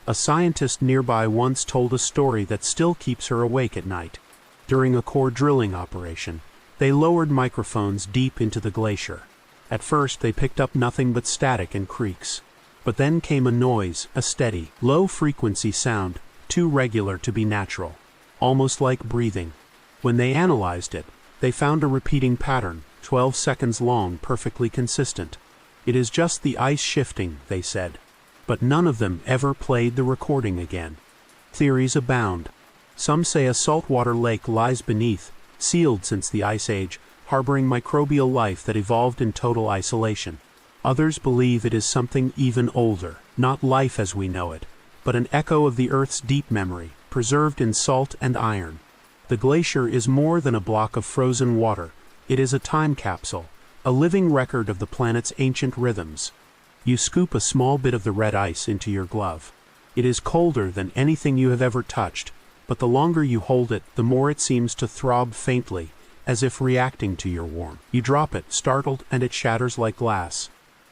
A scientist nearby once told a story that still keeps her awake at night. During a core drilling operation, they lowered microphones deep into the glacier. At first they picked up nothing but static and creaks. But then came a noise, a steady, low-frequency sound, too regular to be natural, almost like breathing. When they analyzed it, they found a repeating pattern, 12 seconds long, perfectly consistent. It is just the ice shifting, they said. But none of them ever played the recording again. Theories abound. Some say a saltwater lake lies beneath, sealed since the Ice Age, harboring microbial life that evolved in total isolation. Others believe it is something even older, not life as we know it, but an echo of the Earth's deep memory, preserved in salt and iron. The glacier is more than a block of frozen water. It is a time capsule, a living record of the planet's ancient rhythms. You scoop a small bit of the red ice into your glove. It is colder than anything you have ever touched, but the longer you hold it, the more it seems to throb faintly, as if reacting to your warmth. You drop it, startled, and it shatters like glass.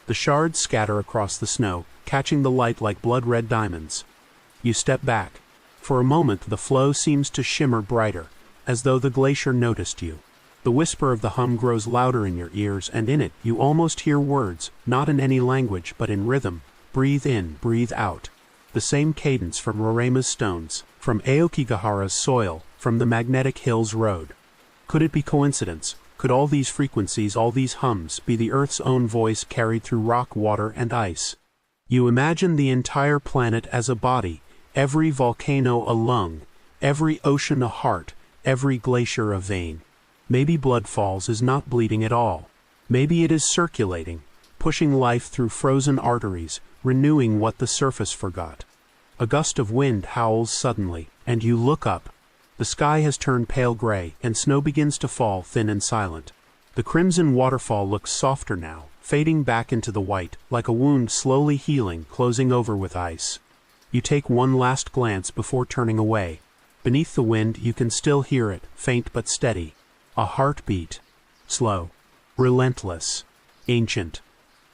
The shards scatter across the snow, catching the light like blood-red diamonds. You step back. For a moment the flow seems to shimmer brighter, as though the glacier noticed you. The whisper of the hum grows louder in your ears, and in it you almost hear words, not in any language but in rhythm. Breathe in, breathe out. The same cadence from Roraima stones, from Aokigahara's soil, from the Magnetic Hills Road. Could it be coincidence? Could all these frequencies, all these hums, be the Earth's own voice carried through rock, water, and ice? You imagine the entire planet as a body, every volcano a lung, every ocean a heart, every glacier a vein. Maybe Blood Falls is not bleeding at all. Maybe it is circulating, pushing life through frozen arteries, renewing what the surface forgot. A gust of wind howls suddenly, and you look up. The sky has turned pale gray, and snow begins to fall, thin and silent. The crimson waterfall looks softer now, fading back into the white, like a wound slowly healing, closing over with ice. You take one last glance before turning away. Beneath the wind you can still hear it, faint but steady. A heartbeat. Slow. Relentless. Ancient.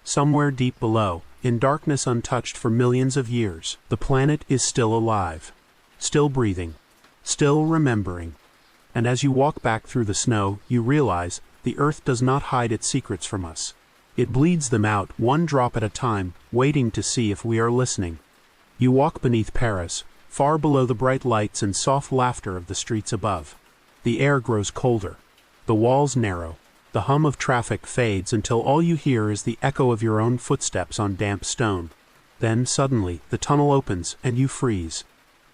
Somewhere deep below, in darkness untouched for millions of years, the planet is still alive. Still breathing. Still remembering. And as you walk back through the snow, you realize the Earth does not hide its secrets from us. It bleeds them out, one drop at a time, waiting to see if we are listening. You walk beneath Paris, far below the bright lights and soft laughter of the streets above. The air grows colder. The walls narrow. The hum of traffic fades until all you hear is the echo of your own footsteps on damp stone. Then, suddenly, the tunnel opens, and you freeze.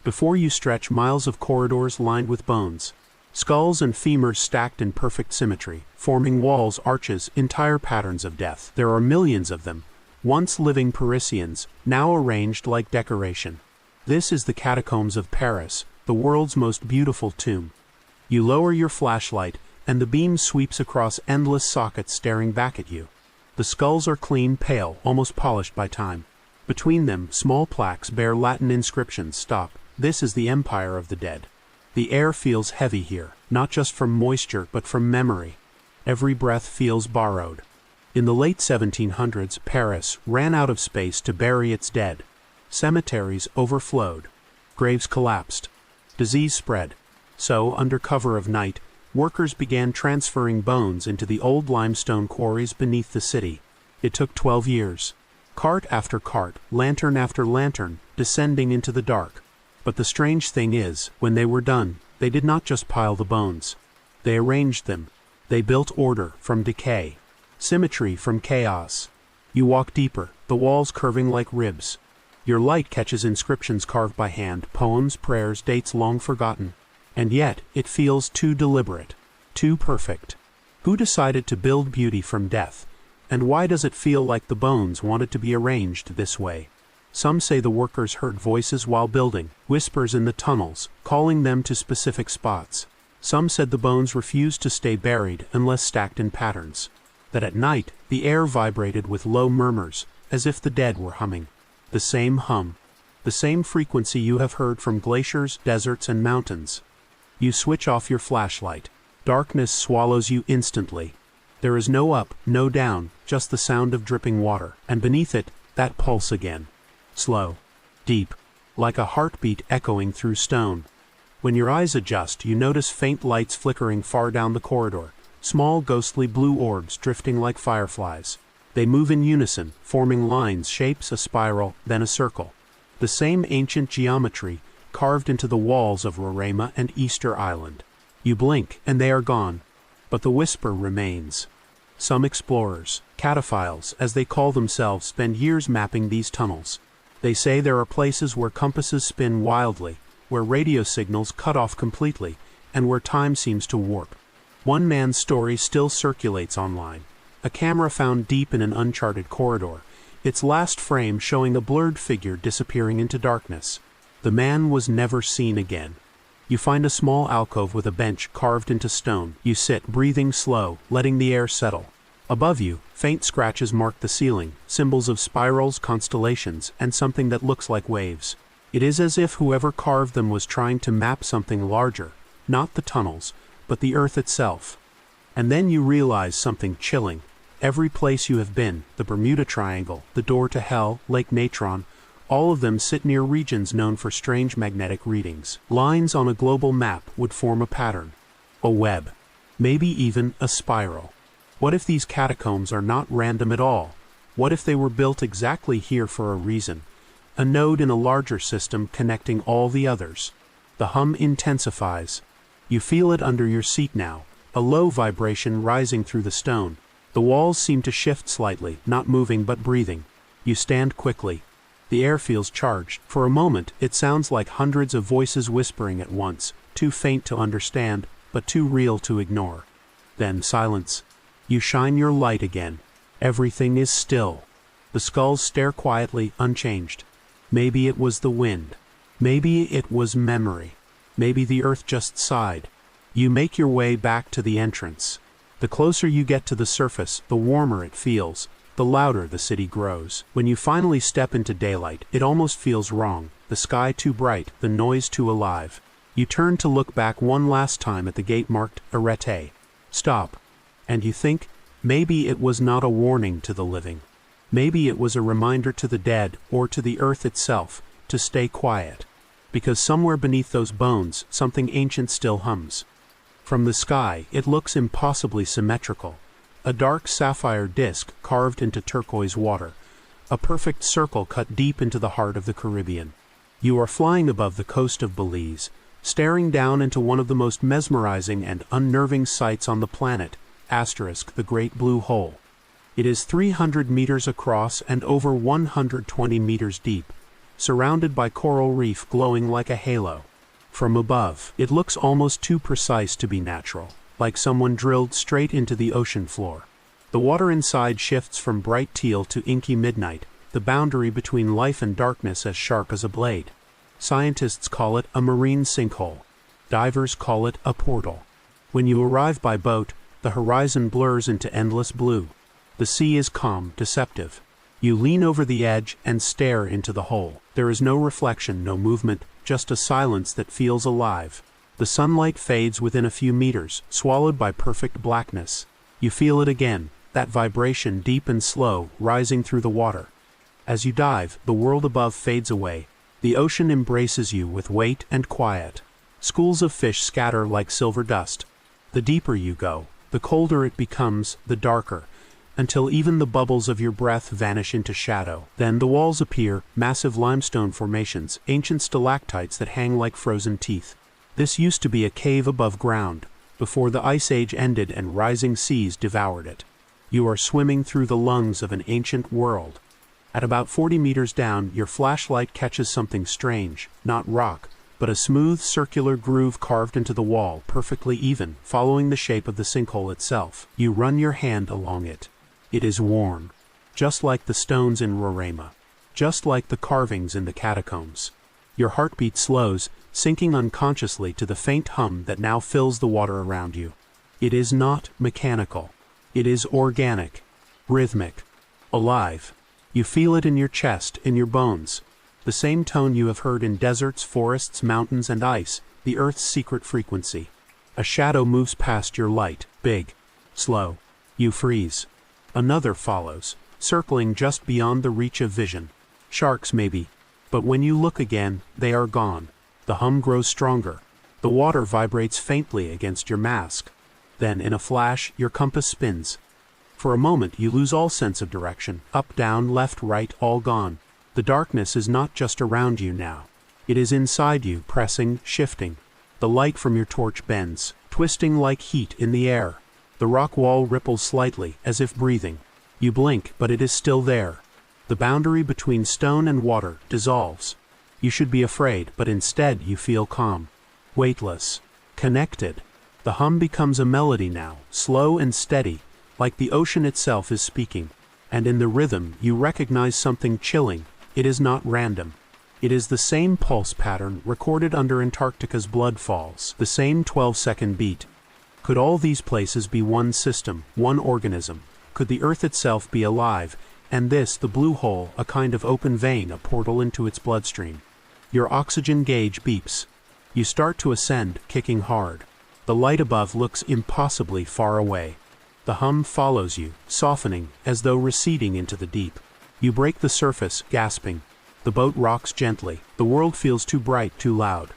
Before you stretch miles of corridors lined with bones. Skulls and femurs stacked in perfect symmetry, forming walls, arches, entire patterns of death. There are millions of them, once living Parisians, now arranged like decoration. This is the catacombs of Paris, the world's most beautiful tomb. You lower your flashlight, and the beam sweeps across endless sockets staring back at you. The skulls are clean, pale, almost polished by time. Between them, small plaques bear Latin inscriptions. Stop. This is the empire of the dead. The air feels heavy here, not just from moisture, but from memory. Every breath feels borrowed. In the late 1700s, Paris ran out of space to bury its dead. Cemeteries overflowed. Graves collapsed. Disease spread. So, under cover of night, workers began transferring bones into the old limestone quarries beneath the city. It took 12 years. Cart after cart, lantern after lantern, descending into the dark. But the strange thing is, when they were done, they did not just pile the bones. They arranged them. They built order from decay. Symmetry from chaos. You walk deeper, the walls curving like ribs. Your light catches inscriptions carved by hand, poems, prayers, dates long forgotten. And yet, it feels too deliberate, too perfect. Who decided to build beauty from death? And why does it feel like the bones wanted to be arranged this way? Some say the workers heard voices while building, whispers in the tunnels, calling them to specific spots. Some said the bones refused to stay buried unless stacked in patterns. That at night, the air vibrated with low murmurs, as if the dead were humming. The same hum. The same frequency you have heard from glaciers, deserts, and mountains. You switch off your flashlight. Darkness swallows you instantly. There is no up, no down, just the sound of dripping water, and beneath it, that pulse again. Slow. Deep. Like a heartbeat echoing through stone. When your eyes adjust, you notice faint lights flickering far down the corridor, small ghostly blue orbs drifting like fireflies. They move in unison, forming lines, shapes, a spiral, then a circle. The same ancient geometry, carved into the walls of Roraima and Easter Island. You blink, and they are gone. But the whisper remains. Some explorers, cataphiles, as they call themselves, spend years mapping these tunnels. They say there are places where compasses spin wildly, where radio signals cut off completely, and where time seems to warp. One man's story still circulates online. A camera found deep in an uncharted corridor, its last frame showing a blurred figure disappearing into darkness. The man was never seen again. You find a small alcove with a bench carved into stone. You sit, breathing slow, letting the air settle. Above you, faint scratches mark the ceiling, symbols of spirals, constellations, and something that looks like waves. It is as if whoever carved them was trying to map something larger, not the tunnels, but the earth itself. And then you realize something chilling. Every place you have been, the Bermuda Triangle, the door to hell, Lake Natron, all of them sit near regions known for strange magnetic readings. Lines on a global map would form a pattern, a web, maybe even a spiral. What if these catacombs are not random at all? What if they were built exactly here for a reason? A node in a larger system connecting all the others. The hum intensifies. You feel it under your seat now, a low vibration rising through the stone. The walls seem to shift slightly, not moving but breathing. You stand quickly. The air feels charged. For a moment, it sounds like hundreds of voices whispering at once, too faint to understand, but too real to ignore. Then silence. You shine your light again. Everything is still. The skulls stare quietly, unchanged. Maybe it was the wind. Maybe it was memory. Maybe the earth just sighed. You make your way back to the entrance. The closer you get to the surface, the warmer it feels, the louder the city grows. When you finally step into daylight, it almost feels wrong. The sky too bright, the noise too alive. You turn to look back one last time at the gate marked Arete. Stop. And you think, maybe it was not a warning to the living. Maybe it was a reminder to the dead, or to the earth itself, to stay quiet. Because somewhere beneath those bones, something ancient still hums. From the sky, it looks impossibly symmetrical. A dark sapphire disk carved into turquoise water. A perfect circle cut deep into the heart of the Caribbean. You are flying above the coast of Belize, staring down into one of the most mesmerizing and unnerving sights on the planet, the Great Blue Hole. It is 300 meters across and over 120 meters deep, surrounded by coral reef glowing like a halo. From above, it looks almost too precise to be natural, like someone drilled straight into the ocean floor. The water inside shifts from bright teal to inky midnight, the boundary between life and darkness as sharp as a blade. Scientists call it a marine sinkhole. Divers call it a portal. When you arrive by boat, the horizon blurs into endless blue. The sea is calm, deceptive. You lean over the edge and stare into the hole. There is no reflection, no movement, just a silence that feels alive. The sunlight fades within a few meters, swallowed by perfect blackness. You feel it again, that vibration deep and slow, rising through the water. As you dive, the world above fades away. The ocean embraces you with weight and quiet. Schools of fish scatter like silver dust. The deeper you go, the colder it becomes, the darker, until even the bubbles of your breath vanish into shadow. Then the walls appear, massive limestone formations, ancient stalactites that hang like frozen teeth. This used to be a cave above ground, before the ice age ended and rising seas devoured it. You are swimming through the lungs of an ancient world. At about 40 meters down, your flashlight catches something strange, not rock, but a smooth circular groove carved into the wall, perfectly even, following the shape of the sinkhole itself. You run your hand along it. It is warm, just like the stones in Roraima. just like the carvings in the catacombs. Your heartbeat slows, sinking unconsciously to the faint hum that now fills the water around you. It is not mechanical. It is organic, rhythmic, alive. You feel it in your chest, in your bones. The same tone you have heard in deserts, forests, mountains, and ice, the Earth's secret frequency. A shadow moves past your light, big, slow. You freeze. Another follows, circling just beyond the reach of vision. Sharks, maybe. But when you look again, they are gone. The hum grows stronger. The water vibrates faintly against your mask. Then, in a flash, your compass spins. For a moment, you lose all sense of direction. Up, down, left, right, all gone. The darkness is not just around you now. It is inside you, pressing, shifting. The light from your torch bends, twisting like heat in the air. The rock wall ripples slightly, as if breathing. You blink, but it is still there. The boundary between stone and water dissolves. You should be afraid, but instead you feel calm. Weightless. Connected. The hum becomes a melody now, slow and steady, like the ocean itself is speaking. And in the rhythm, you recognize something chilling. It is not random. It is the same pulse pattern recorded under Antarctica's blood falls, the same 12-second beat. Could all these places be one system, one organism? Could the Earth itself be alive, and this, the blue hole, a kind of open vein, a portal into its bloodstream? Your oxygen gauge beeps. You start to ascend, kicking hard. The light above looks impossibly far away. The hum follows you, softening, as though receding into the deep. You break the surface, gasping. The boat rocks gently. The world feels too bright, too loud.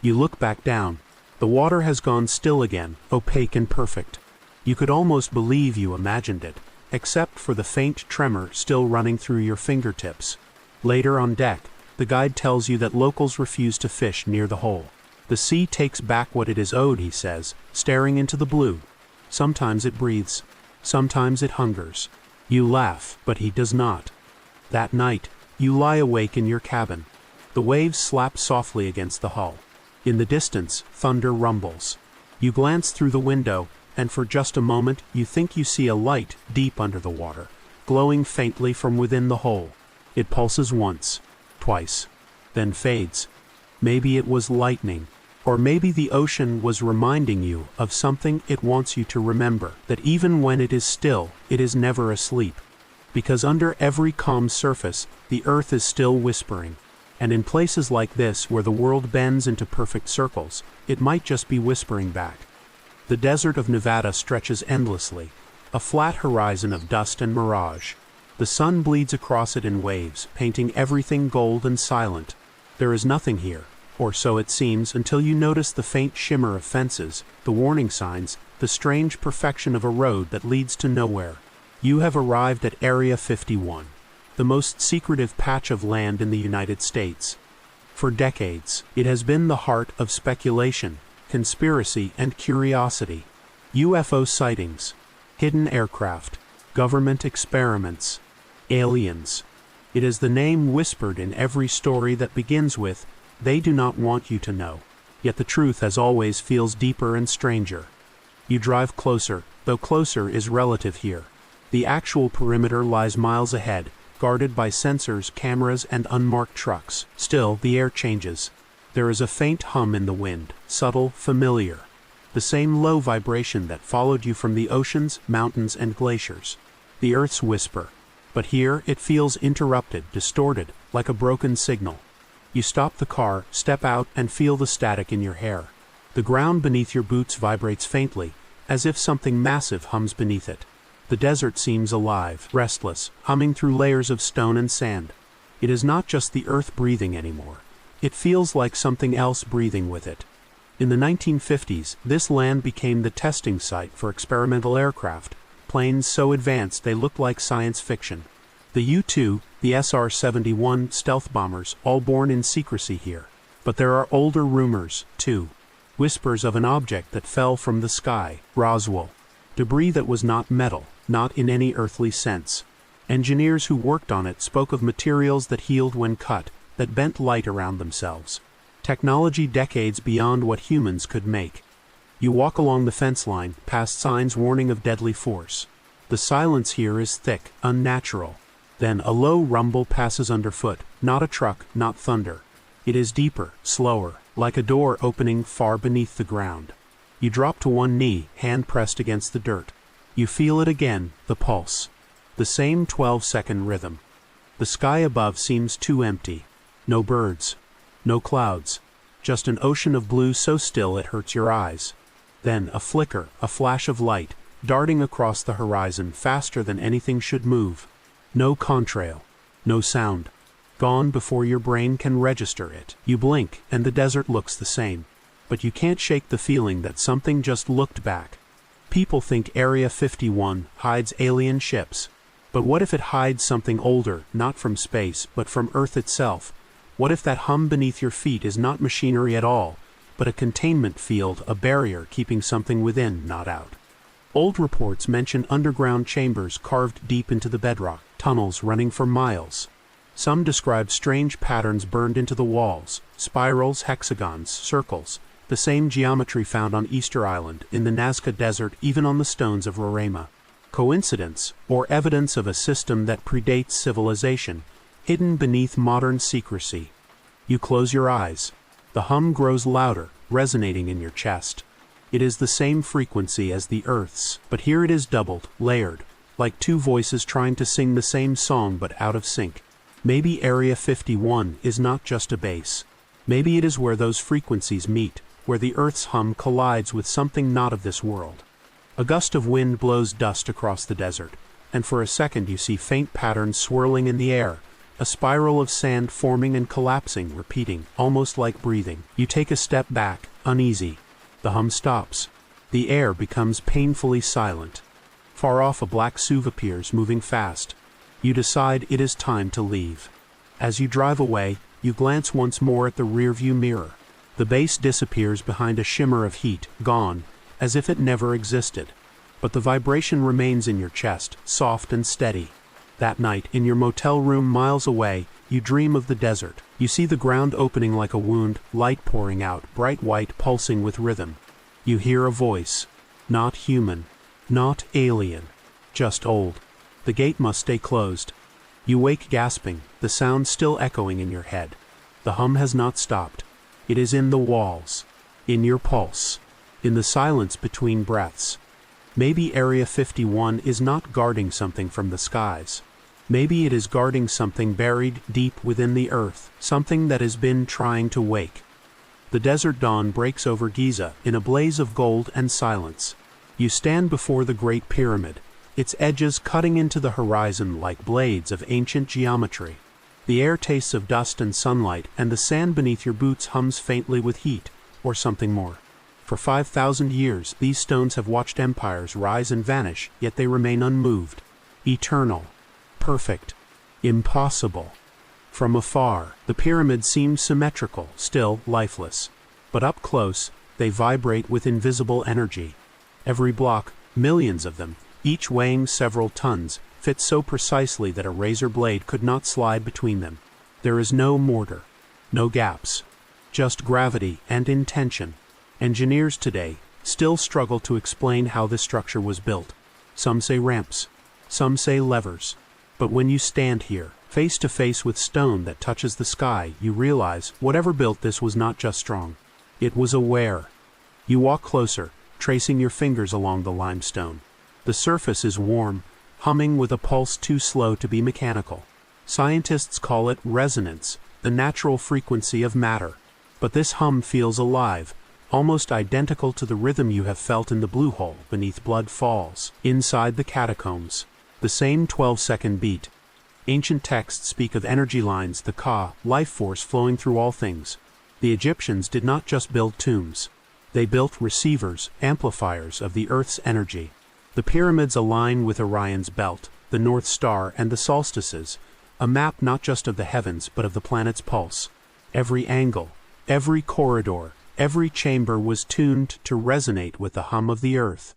You look back down. The water has gone still again, opaque and perfect. You could almost believe you imagined it, except for the faint tremor still running through your fingertips. Later on deck, the guide tells you that locals refuse to fish near the hole. The sea takes back what it is owed, he says, staring into the blue. Sometimes it breathes. Sometimes it hungers. You laugh, but he does not. That night, you lie awake in your cabin. The waves slap softly against the hull. In the distance, thunder rumbles. You glance through the window, and for just a moment, you think you see a light deep under the water, glowing faintly from within the hole. It pulses once, twice, then fades. Maybe it was lightning. Or maybe the ocean was reminding you of something it wants you to remember, that even when it is still, it is never asleep. Because under every calm surface, the Earth is still whispering. And in places like this, where the world bends into perfect circles, it might just be whispering back. The desert of Nevada stretches endlessly, a flat horizon of dust and mirage. The sun bleeds across it in waves, painting everything gold and silent. There is nothing here, or so it seems, until you notice the faint shimmer of fences, the warning signs, the strange perfection of a road that leads to nowhere. You have arrived at Area 51, the most secretive patch of land in the United States. For decades, it has been the heart of speculation, conspiracy, and curiosity. UFO sightings, hidden aircraft, government experiments, aliens. It is the name whispered in every story that begins with, "They do not want you to know." Yet the truth, as always, feels deeper and stranger. You drive closer, though closer is relative here. The actual perimeter lies miles ahead, guarded by sensors, cameras, and unmarked trucks. Still, the air changes. There is a faint hum in the wind, subtle, familiar. The same low vibration that followed you from the oceans, mountains, and glaciers. The Earth's whisper. But here, it feels interrupted, distorted, like a broken signal. You stop the car, step out, and feel the static in your hair. The ground beneath your boots vibrates faintly, as if something massive hums beneath it. The desert seems alive, restless, humming through layers of stone and sand. It is not just the Earth breathing anymore. It feels like something else breathing with it. In the 1950s, this land became the testing site for experimental aircraft, planes so advanced they looked like science fiction. The U-2, the SR-71 stealth bombers, all born in secrecy here. But there are older rumors, too. Whispers of an object that fell from the sky, Roswell. Debris that was not metal, not in any earthly sense. Engineers who worked on it spoke of materials that healed when cut, that bent light around themselves. Technology decades beyond what humans could make. You walk along the fence line, past signs warning of deadly force. The silence here is thick, unnatural. Then a low rumble passes underfoot, not a truck, not thunder. It is deeper, slower, like a door opening far beneath the ground. You drop to one knee, hand pressed against the dirt. You feel it again, the pulse. The same 12-second rhythm. The sky above seems too empty. No birds. No clouds. Just an ocean of blue so still it hurts your eyes. Then a flicker, a flash of light, darting across the horizon faster than anything should move. No contrail. No sound. Gone before your brain can register it. You blink, and the desert looks the same. But you can't shake the feeling that something just looked back. People think Area 51 hides alien ships. But what if it hides something older, not from space, but from Earth itself? What if that hum beneath your feet is not machinery at all, but a containment field, a barrier keeping something within, not out? Old reports mention underground chambers carved deep into the bedrock, tunnels running for miles. Some describe strange patterns burned into the walls, spirals, hexagons, circles, the same geometry found on Easter Island, in the Nazca Desert, even on the stones of Roraima. Coincidence, or evidence of a system that predates civilization, hidden beneath modern secrecy? You close your eyes. The hum grows louder, resonating in your chest. It is the same frequency as the Earth's, but here it is doubled, layered, like two voices trying to sing the same song but out of sync. Maybe Area 51 is not just a base. Maybe it is where those frequencies meet, where the Earth's hum collides with something not of this world. A gust of wind blows dust across the desert, and for a second you see faint patterns swirling in the air, a spiral of sand forming and collapsing, repeating, almost like breathing. You take a step back, uneasy. The hum stops. The air becomes painfully silent. Far off a black SUV appears, moving fast. You decide it is time to leave. As you drive away, you glance once more at the rearview mirror. The base disappears behind a shimmer of heat, gone, as if it never existed. But the vibration remains in your chest, soft and steady. That night, in your motel room miles away, you dream of the desert. You see the ground opening like a wound, light pouring out, bright white, pulsing with rhythm. You hear a voice. Not human. Not alien. Just old. The gate must stay closed. You wake gasping, the sound still echoing in your head. The hum has not stopped. It is in the walls. In your pulse. In the silence between breaths. Maybe Area 51 is not guarding something from the skies. Maybe it is guarding something buried deep within the earth, something that has been trying to wake. The desert dawn breaks over Giza in a blaze of gold and silence. You stand before the Great Pyramid, its edges cutting into the horizon like blades of ancient geometry. The air tastes of dust and sunlight, and the sand beneath your boots hums faintly with heat, or something more. For 5,000 years, these stones have watched empires rise and vanish, yet they remain unmoved. Eternal. Perfect. Impossible. From afar, the pyramids seem symmetrical, still lifeless. But up close, they vibrate with invisible energy. Every block, millions of them, each weighing several tons, fits so precisely that a razor blade could not slide between them. There is no mortar. No gaps. Just gravity and intention. Engineers today still struggle to explain how this structure was built. Some say ramps. Some say levers. But when you stand here, face to face with stone that touches the sky, you realize whatever built this was not just strong. It was aware. You walk closer, tracing your fingers along the limestone. The surface is warm, humming with a pulse too slow to be mechanical. Scientists call it resonance, the natural frequency of matter. But this hum feels alive, almost identical to the rhythm you have felt in the blue hole beneath Blood Falls, inside the catacombs. The same 12-second beat. Ancient texts speak of energy lines, the Ka, life force flowing through all things. The Egyptians did not just build tombs. They built receivers, amplifiers of the Earth's energy. The pyramids align with Orion's belt, the North Star, and the solstices, a map not just of the heavens but of the planet's pulse. Every angle, every corridor, every chamber was tuned to resonate with the hum of the Earth.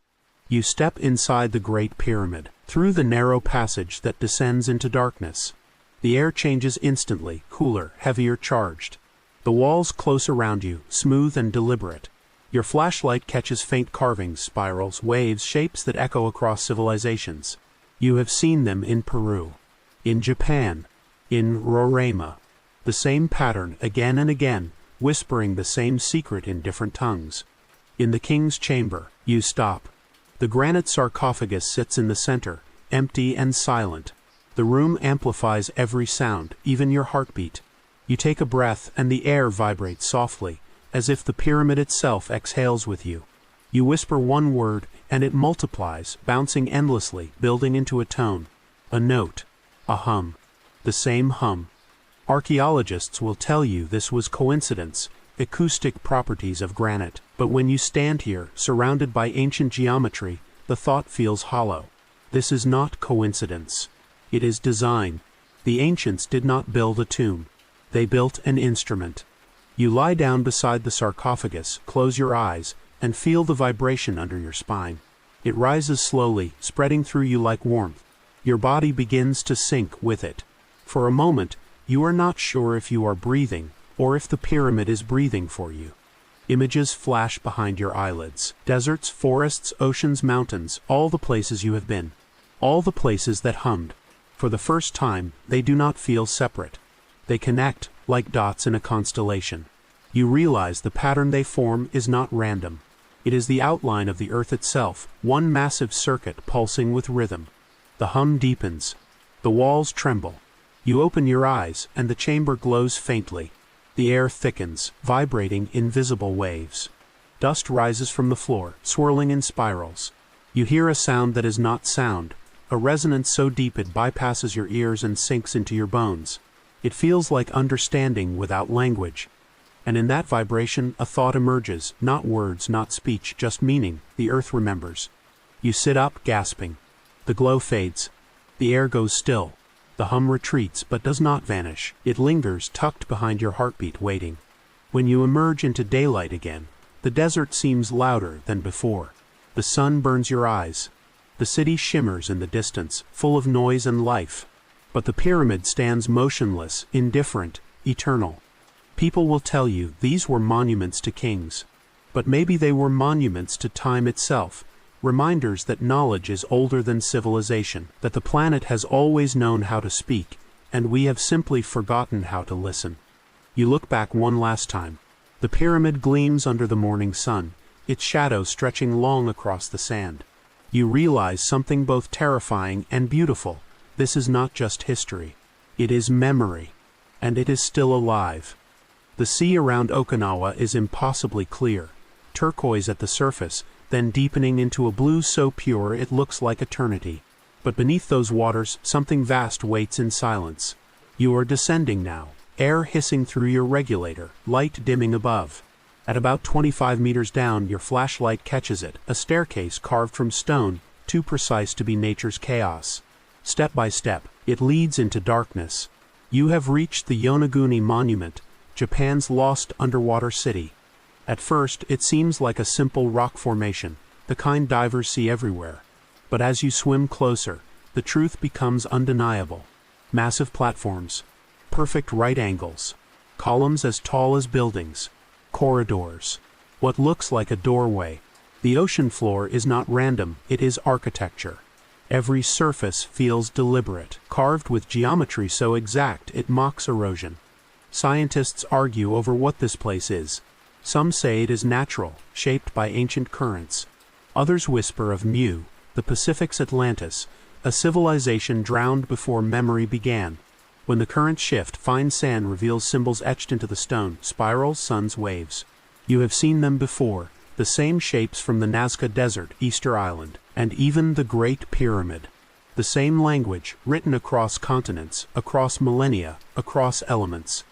You step inside the Great Pyramid, through the narrow passage that descends into darkness. The air changes instantly, cooler, heavier, charged. The walls close around you, smooth and deliberate. Your flashlight catches faint carvings, spirals, waves, shapes that echo across civilizations. You have seen them in Peru. In Japan, in Roraima, the same pattern again and again, whispering the same secret in different tongues. In the king's chamber, you stop. The granite sarcophagus sits in the center, empty and silent. The room amplifies every sound, even your heartbeat. You take a breath and the air vibrates softly, as if the pyramid itself exhales with you. You whisper one word, and it multiplies, bouncing endlessly, building into a tone, a note, a hum. The same hum. Archaeologists will tell you this was coincidence, acoustic properties of granite. But when you stand here, surrounded by ancient geometry, the thought feels hollow. This is not coincidence. It is design. The ancients did not build a tomb. They built an instrument. You lie down beside the sarcophagus, close your eyes, and feel the vibration under your spine. It rises slowly, spreading through you like warmth. Your body begins to sink with it. For a moment, you are not sure if you are breathing, or if the pyramid is breathing for you. Images flash behind your eyelids. Deserts, forests, oceans, mountains, all the places you have been. All the places that hummed. For the first time, they do not feel separate. They connect, like dots in a constellation. You realize the pattern they form is not random. It is the outline of the earth itself, one massive circuit pulsing with rhythm. The hum deepens. The walls tremble. You open your eyes, and the chamber glows faintly. The air thickens, vibrating in visible waves. Dust rises from the floor, swirling in spirals. You hear a sound that is not sound, a resonance so deep it bypasses your ears and sinks into your bones. It feels like understanding without language. And in that vibration, a thought emerges, not words, not speech, just meaning. The earth remembers. You sit up, gasping. The glow fades. The air goes still. The hum retreats, but does not vanish. It lingers, tucked behind your heartbeat, waiting. When you emerge into daylight again, the desert seems louder than before. The sun burns your eyes. The city shimmers in the distance, full of noise and life. But the pyramid stands motionless, indifferent, eternal. People will tell you these were monuments to kings. But maybe they were monuments to time itself, reminders that knowledge is older than civilization, that the planet has always known how to speak, and we have simply forgotten how to listen. You look back one last time. The pyramid gleams under the morning sun, its shadow stretching long across the sand. You realize something both terrifying and beautiful. This is not just history. It is memory. And it is still alive. The sea around Okinawa is impossibly clear, turquoise at the surface, then deepening into a blue so pure it looks like eternity. But beneath those waters, something vast waits in silence. You are descending now, air hissing through your regulator, light dimming above. At about 25 meters down, your flashlight catches it, a staircase carved from stone, too precise to be nature's chaos. Step by step, it leads into darkness. You have reached the Yonaguni Monument, Japan's lost underwater city. At first, it seems like a simple rock formation, the kind divers see everywhere. But as you swim closer, the truth becomes undeniable. Massive platforms, perfect right angles, columns as tall as buildings, corridors, what looks like a doorway. The ocean floor is not random, it is architecture. Every surface feels deliberate, carved with geometry so exact it mocks erosion. Scientists argue over what this place is. Some say it is natural, shaped by ancient currents. Others whisper of Mu, the Pacific's Atlantis, a civilization drowned before memory began. When the currents shift, fine sand reveals symbols etched into the stone, spirals, suns, waves. You have seen them before, the same shapes from the Nazca Desert, Easter Island, and even the Great Pyramid. The same language, written across continents, across millennia, across elements.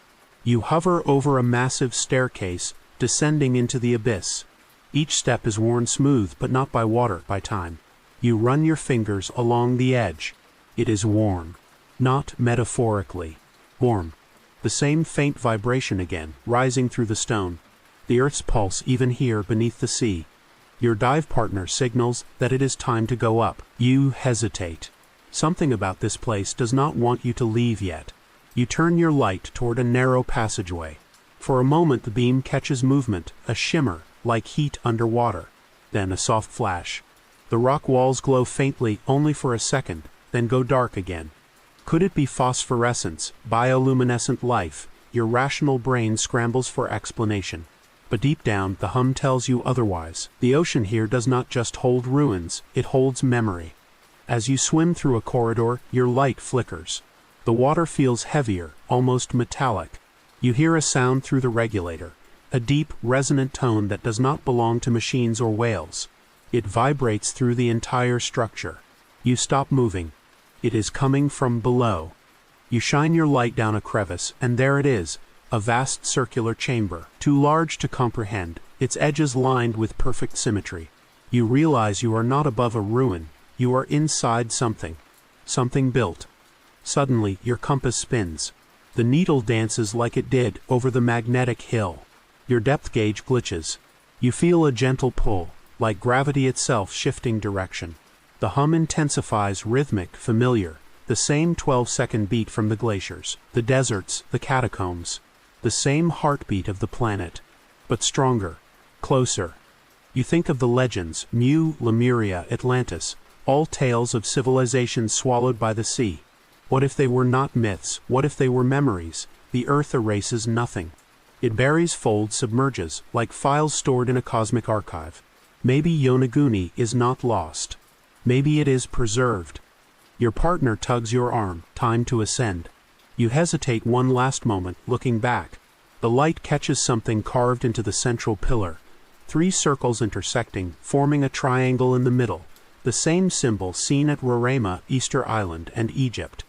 You hover over a massive staircase, descending into the abyss. Each step is worn smooth, but not by water, by time. You run your fingers along the edge. It is warm. Not metaphorically. Warm. The same faint vibration again, rising through the stone. The earth's pulse even here beneath the sea. Your dive partner signals that it is time to go up. You hesitate. Something about this place does not want you to leave yet. You turn your light toward a narrow passageway. For a moment the beam catches movement, a shimmer, like heat underwater. Then a soft flash. The rock walls glow faintly only for a second, then go dark again. Could it be phosphorescence, bioluminescent life? Your rational brain scrambles for explanation. But deep down, the hum tells you otherwise. The ocean here does not just hold ruins, it holds memory. As you swim through a corridor, your light flickers. The water feels heavier, almost metallic. You hear a sound through the regulator, a deep, resonant tone that does not belong to machines or whales. It vibrates through the entire structure. You stop moving. It is coming from below. You shine your light down a crevice, and there it is, a vast circular chamber, too large to comprehend, its edges lined with perfect symmetry. You realize you are not above a ruin, you are inside something. Something built. Suddenly, your compass spins. The needle dances like it did over the magnetic hill. Your depth gauge glitches. You feel a gentle pull, like gravity itself shifting direction. The hum intensifies, rhythmic, familiar, the same 12-second beat from the glaciers, the deserts, the catacombs. The same heartbeat of the planet, but stronger, closer. You think of the legends, Mu, Lemuria, Atlantis, all tales of civilizations swallowed by the sea. What if they were not myths? What if they were memories? The earth erases nothing. It buries, folds, submerges, like files stored in a cosmic archive. Maybe Yonaguni is not lost. Maybe it is preserved. Your partner tugs your arm, time to ascend. You hesitate one last moment, looking back. The light catches something carved into the central pillar. 3 circles intersecting, forming a triangle in the middle. The same symbol seen at Roraima, Easter Island, and Egypt.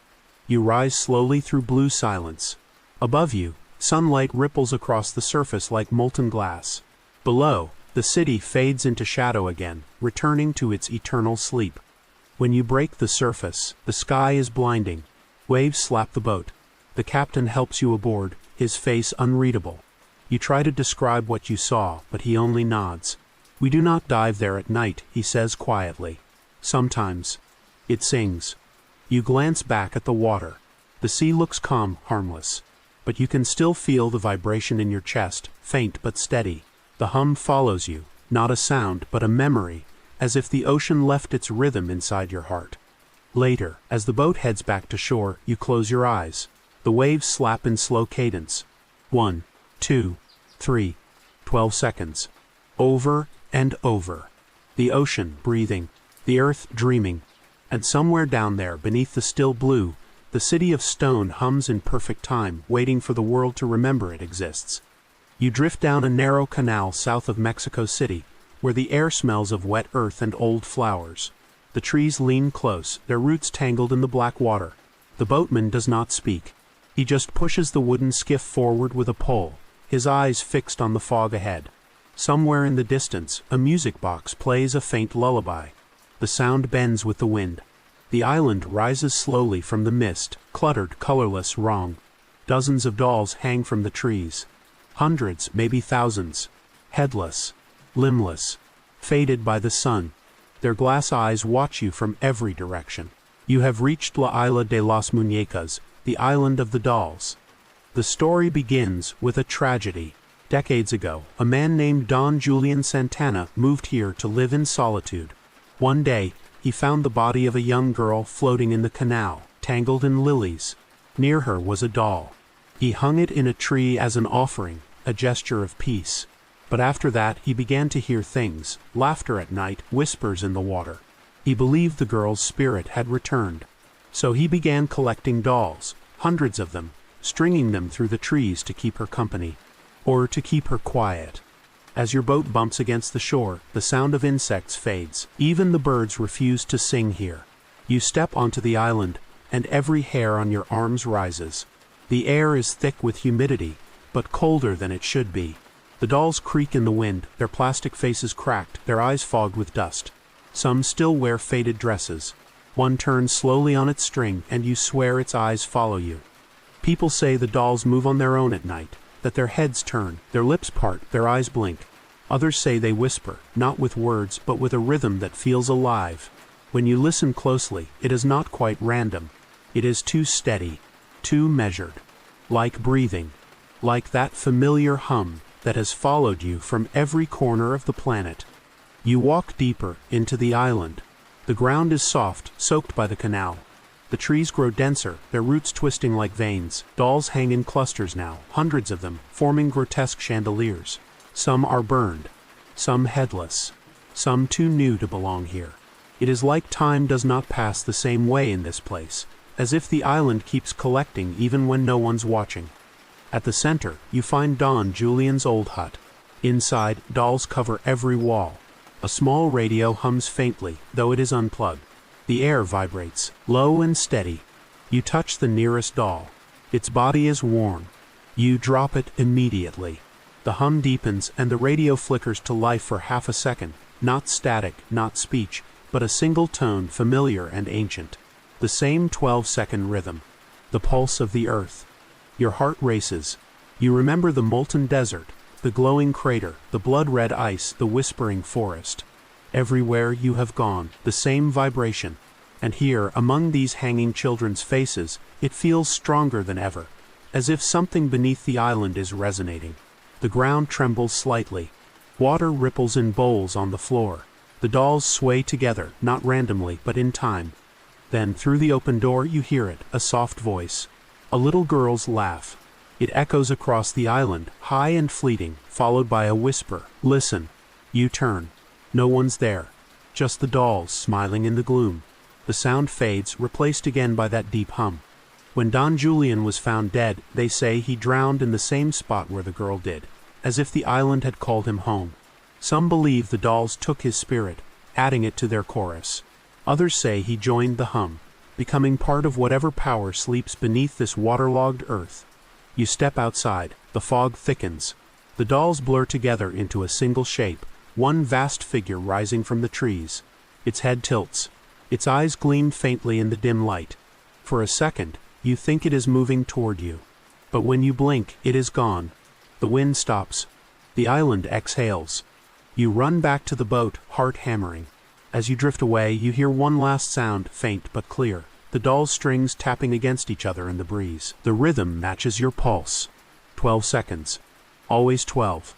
You rise slowly through blue silence. Above you, sunlight ripples across the surface like molten glass. Below, the city fades into shadow again, returning to its eternal sleep. When you break the surface, the sky is blinding. Waves slap the boat. The captain helps you aboard, his face unreadable. You try to describe what you saw, but he only nods. We do not dive there at night, he says quietly. Sometimes. It sings. You glance back at the water. The sea looks calm, harmless. But you can still feel the vibration in your chest, faint but steady. The hum follows you, not a sound, but a memory, as if the ocean left its rhythm inside your heart. Later, as the boat heads back to shore, you close your eyes. The waves slap in slow cadence. 1, 2, 3, 12 seconds. Over and over. The ocean breathing, the earth dreaming. And somewhere down there, beneath the still blue, the city of stone hums in perfect time, waiting for the world to remember it exists. You drift down a narrow canal south of Mexico City, where the air smells of wet earth and old flowers. The trees lean close, their roots tangled in the black water. The boatman does not speak. He just pushes the wooden skiff forward with a pole, his eyes fixed on the fog ahead. Somewhere in the distance, a music box plays a faint lullaby. The sound bends with the wind. The island rises slowly from the mist, cluttered, colorless, wrong. Dozens of dolls hang from the trees. Hundreds, maybe thousands. Headless, limbless, faded by the sun. Their glass eyes watch you from every direction. You have reached La Isla de las Muñecas, the island of the dolls. The story begins with a tragedy. Decades ago, a man named Don Julian Santana moved here to live in solitude. One day, he found the body of a young girl floating in the canal, tangled in lilies. Near her was a doll. He hung it in a tree as an offering, a gesture of peace. But after that, he began to hear things, laughter at night, whispers in the water. He believed the girl's spirit had returned. So he began collecting dolls, hundreds of them, stringing them through the trees to keep her company, or to keep her quiet. As your boat bumps against the shore, the sound of insects fades. Even the birds refuse to sing here. You step onto the island, and every hair on your arms rises. The air is thick with humidity, but colder than it should be. The dolls creak in the wind, their plastic faces cracked, their eyes fogged with dust. Some still wear faded dresses. One turns slowly on its string, and you swear its eyes follow you. People say the dolls move on their own at night, that their heads turn, their lips part, their eyes blink. Others say they whisper, not with words, but with a rhythm that feels alive. When you listen closely, it is not quite random. It is too steady, too measured. Like breathing. Like that familiar hum that has followed you from every corner of the planet. You walk deeper into the island. The ground is soft, soaked by the canal. The trees grow denser, their roots twisting like veins. Dolls hang in clusters now, hundreds of them, forming grotesque chandeliers. Some are burned, some headless, some too new to belong here. It is like time does not pass the same way in this place, as if the island keeps collecting even when no one's watching. At the center, you find Don Julian's old hut. Inside, dolls cover every wall. A small radio hums faintly, though it is unplugged. The air vibrates, low and steady. You touch the nearest doll. Its body is warm. You drop it immediately. The hum deepens and the radio flickers to life for half a second, not static, not speech, but a single tone, familiar and ancient. The same 12-second rhythm. The pulse of the earth. Your heart races. You remember the molten desert, the glowing crater, the blood-red ice, the whispering forest. Everywhere you have gone, the same vibration. And here, among these hanging children's faces, it feels stronger than ever, as if something beneath the island is resonating. The ground trembles slightly. Water ripples in bowls on the floor. The dolls sway together, not randomly, but in time. Then, through the open door, you hear it, a soft voice. A little girl's laugh. It echoes across the island, high and fleeting, followed by a whisper. Listen. You turn. No one's there. Just the dolls, smiling in the gloom. The sound fades, replaced again by that deep hum. When Don Julian was found dead, they say he drowned in the same spot where the girl did, as if the island had called him home. Some believe the dolls took his spirit, adding it to their chorus. Others say he joined the hum, becoming part of whatever power sleeps beneath this waterlogged earth. You step outside. The fog thickens. The dolls blur together into a single shape, one vast figure rising from the trees. Its head tilts. Its eyes gleam faintly in the dim light. For a second, you think it is moving toward you. But when you blink, it is gone. The wind stops. The island exhales. You run back to the boat, heart hammering. As you drift away, you hear one last sound, faint but clear. The doll's strings tapping against each other in the breeze. The rhythm matches your pulse. 12 seconds. Always 12.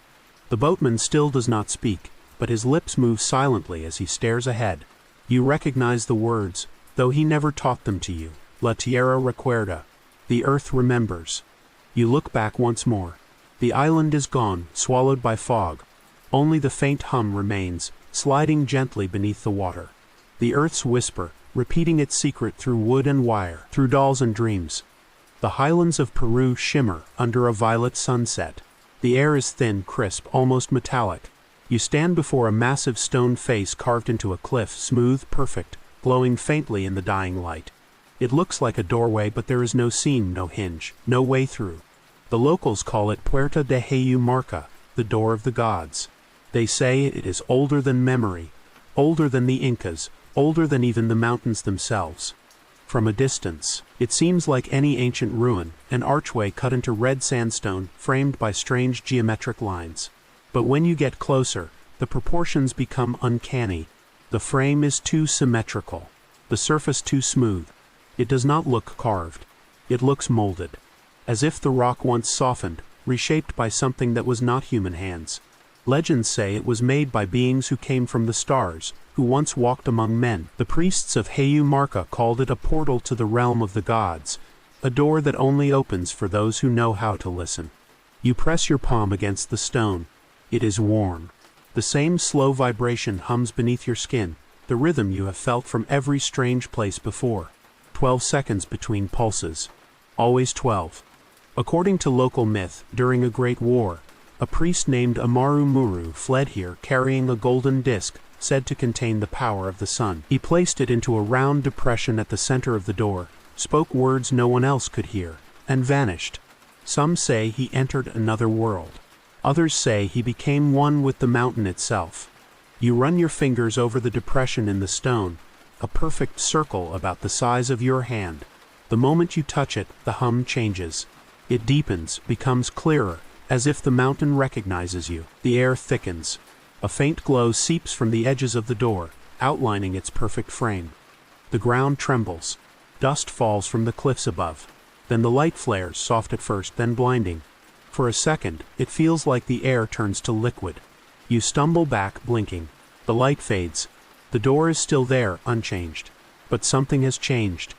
The boatman still does not speak, but his lips move silently as he stares ahead. You recognize the words, though he never taught them to you. La tierra recuerda. The earth remembers. You look back once more. The island is gone, swallowed by fog. Only the faint hum remains, sliding gently beneath the water. The earth's whisper, repeating its secret through wood and wire, through dolls and dreams. The highlands of Peru shimmer under a violet sunset. The air is thin, crisp, almost metallic. You stand before a massive stone face carved into a cliff, smooth, perfect, glowing faintly in the dying light. It looks like a doorway, but there is no seam, no hinge, no way through. The locals call it Puerta de Heyu Marca, the door of the gods. They say it is older than memory, older than the Incas, older than even the mountains themselves. From a distance, it seems like any ancient ruin, an archway cut into red sandstone, framed by strange geometric lines. But when you get closer, the proportions become uncanny. The frame is too symmetrical, the surface too smooth. It does not look carved. It looks molded, as if the rock once softened, reshaped by something that was not human hands. Legends say it was made by beings who came from the stars, who once walked among men. The priests of Heyu Marca called it a portal to the realm of the gods, a door that only opens for those who know how to listen. You press your palm against the stone. It is warm. The same slow vibration hums beneath your skin, the rhythm you have felt from every strange place before. 12 seconds between pulses. Always 12. According to local myth, during a great war, a priest named Amaru Muru fled here carrying a golden disc said to contain the power of the sun. He placed it into a round depression at the center of the door, spoke words no one else could hear, and vanished. Some say he entered another world. Others say he became one with the mountain itself. You run your fingers over the depression in the stone, a perfect circle about the size of your hand. The moment you touch it, the hum changes. It deepens, becomes clearer, as if the mountain recognizes you. The air thickens. A faint glow seeps from the edges of the door, outlining its perfect frame. The ground trembles. Dust falls from the cliffs above. Then the light flares, soft at first, then blinding. For a second, it feels like the air turns to liquid. You stumble back, blinking. The light fades. The door is still there, unchanged. But something has changed.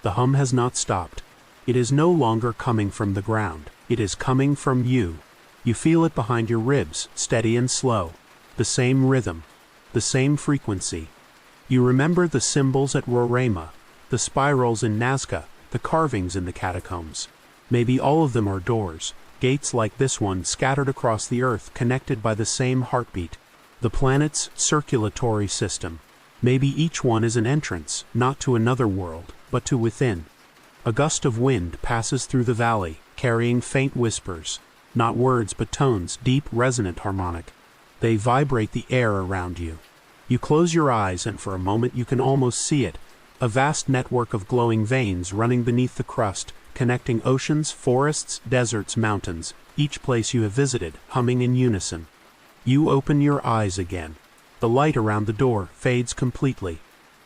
The hum has not stopped. It is no longer coming from the ground. It is coming from you. You feel it behind your ribs, steady and slow. The same rhythm. The same frequency. You remember the symbols at Roraima, the spirals in Nazca, the carvings in the catacombs. Maybe all of them are doors, gates like this one scattered across the earth connected by the same heartbeat. The planet's circulatory system. Maybe each one is an entrance, not to another world, but to within. A gust of wind passes through the valley, carrying faint whispers. Not words but tones, deep, resonant, harmonic. They vibrate the air around you. You close your eyes and for a moment you can almost see it. A vast network of glowing veins running beneath the crust, connecting oceans, forests, deserts, mountains, each place you have visited, humming in unison. You open your eyes again. The light around the door fades completely.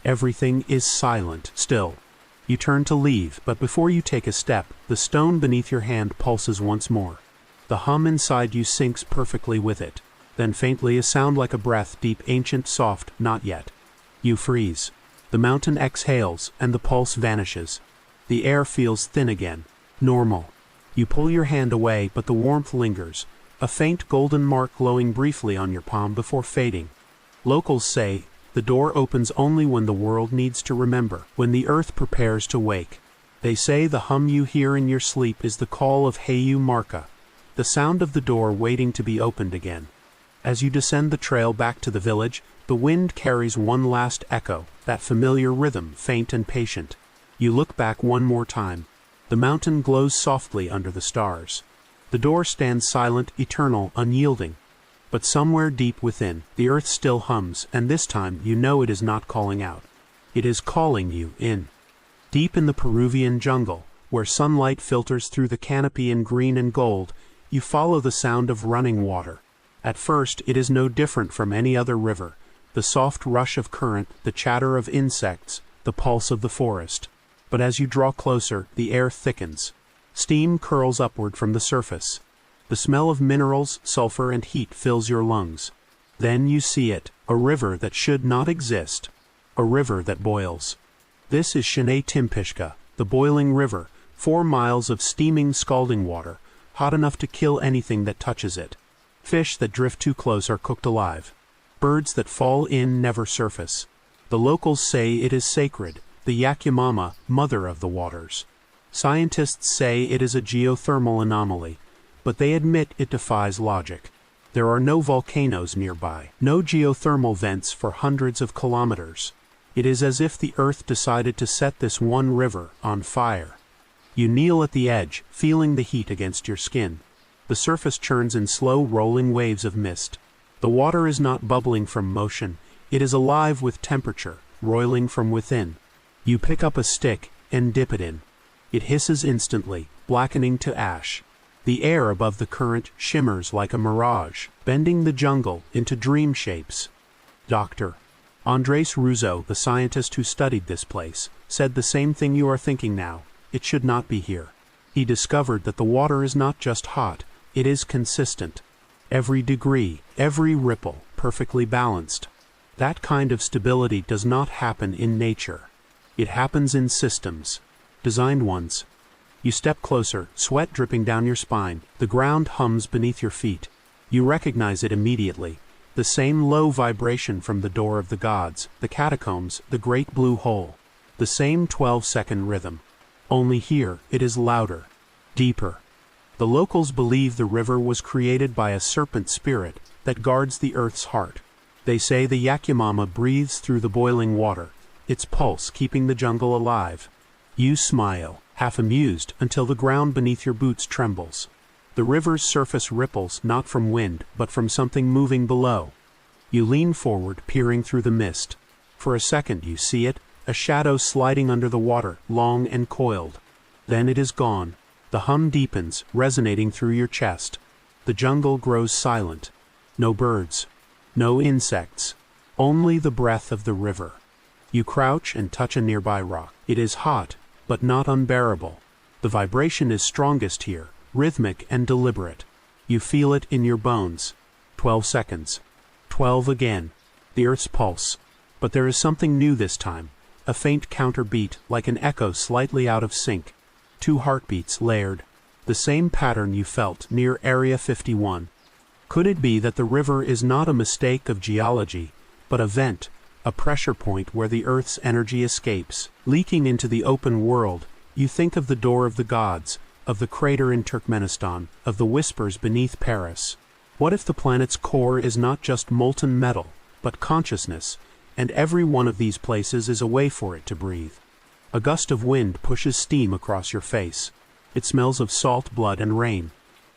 Everything is silent, still. You turn to leave, but before you take a step, the stone beneath your hand pulses once more. The hum inside you syncs perfectly with it. Then faintly a sound like a breath, deep, ancient, soft, not yet. You freeze. The mountain exhales, and the pulse vanishes. The air feels thin again. Normal. You pull your hand away, but the warmth lingers. A faint golden mark glowing briefly on your palm before fading. Locals say, the door opens only when the world needs to remember, when the earth prepares to wake. They say the hum you hear in your sleep is the call of Heyu Marka, the sound of the door waiting to be opened again. As you descend the trail back to the village, the wind carries one last echo, that familiar rhythm, faint and patient. You look back one more time. The mountain glows softly under the stars. The door stands silent, eternal, unyielding. But somewhere deep within, the earth still hums, and this time you know it is not calling out. It is calling you in. Deep in the Peruvian jungle, where sunlight filters through the canopy in green and gold, you follow the sound of running water. At first, it is no different from any other river. The soft rush of current, the chatter of insects, the pulse of the forest. But as you draw closer, the air thickens. Steam curls upward from the surface. The smell of minerals, sulfur, and heat fills your lungs. Then you see it, a river that should not exist. A river that boils. This is Shinei Timpishka, the boiling river, 4 miles of steaming, scalding water, hot enough to kill anything that touches it. Fish that drift too close are cooked alive. Birds that fall in never surface. The locals say it is sacred, the Yakumama, mother of the waters. Scientists say it is a geothermal anomaly, but they admit it defies logic. There are no volcanoes nearby, no geothermal vents for hundreds of kilometers. It is as if the earth decided to set this one river on fire. You kneel at the edge, feeling the heat against your skin. The surface churns in slow rolling waves of mist. The water is not bubbling from motion, it is alive with temperature, roiling from within. You pick up a stick and dip it in. It hisses instantly, blackening to ash. The air above the current shimmers like a mirage, bending the jungle into dream shapes. Dr. Andres Russo, the scientist who studied this place, said the same thing you are thinking now. It should not be here. He discovered that the water is not just hot, it is consistent. Every degree, every ripple, perfectly balanced. That kind of stability does not happen in nature. It happens in systems. Designed ones. You step closer, sweat dripping down your spine. The ground hums beneath your feet. You recognize it immediately. The same low vibration from the door of the gods, the catacombs, the great blue hole. The same 12-second rhythm. Only here, it is louder. Deeper. The locals believe the river was created by a serpent spirit that guards the earth's heart. They say the Yakumama breathes through the boiling water, its pulse keeping the jungle alive. You smile, half amused, until the ground beneath your boots trembles. The river's surface ripples not from wind, but from something moving below. You lean forward, peering through the mist. For a second you see it, a shadow sliding under the water, long and coiled. Then it is gone. The hum deepens, resonating through your chest. The jungle grows silent. No birds. No insects. Only the breath of the river. You crouch and touch a nearby rock. It is hot, but not unbearable. The vibration is strongest here, rhythmic and deliberate. You feel it in your bones. 12 seconds. 12 again. The earth's pulse. But there is something new this time. a faint counterbeat like an echo slightly out of sync. Two heartbeats layered. The same pattern you felt near Area 51. Could it be that the river is not a mistake of geology, but a vent, a pressure point where the Earth's energy escapes, leaking into the open world? You think of the door of the gods, of the crater in Turkmenistan, of the whispers beneath Paris. What if the planet's core is not just molten metal, but consciousness, and every one of these places is a way for it to breathe? A gust of wind pushes steam across your face. It smells of salt blood and rain.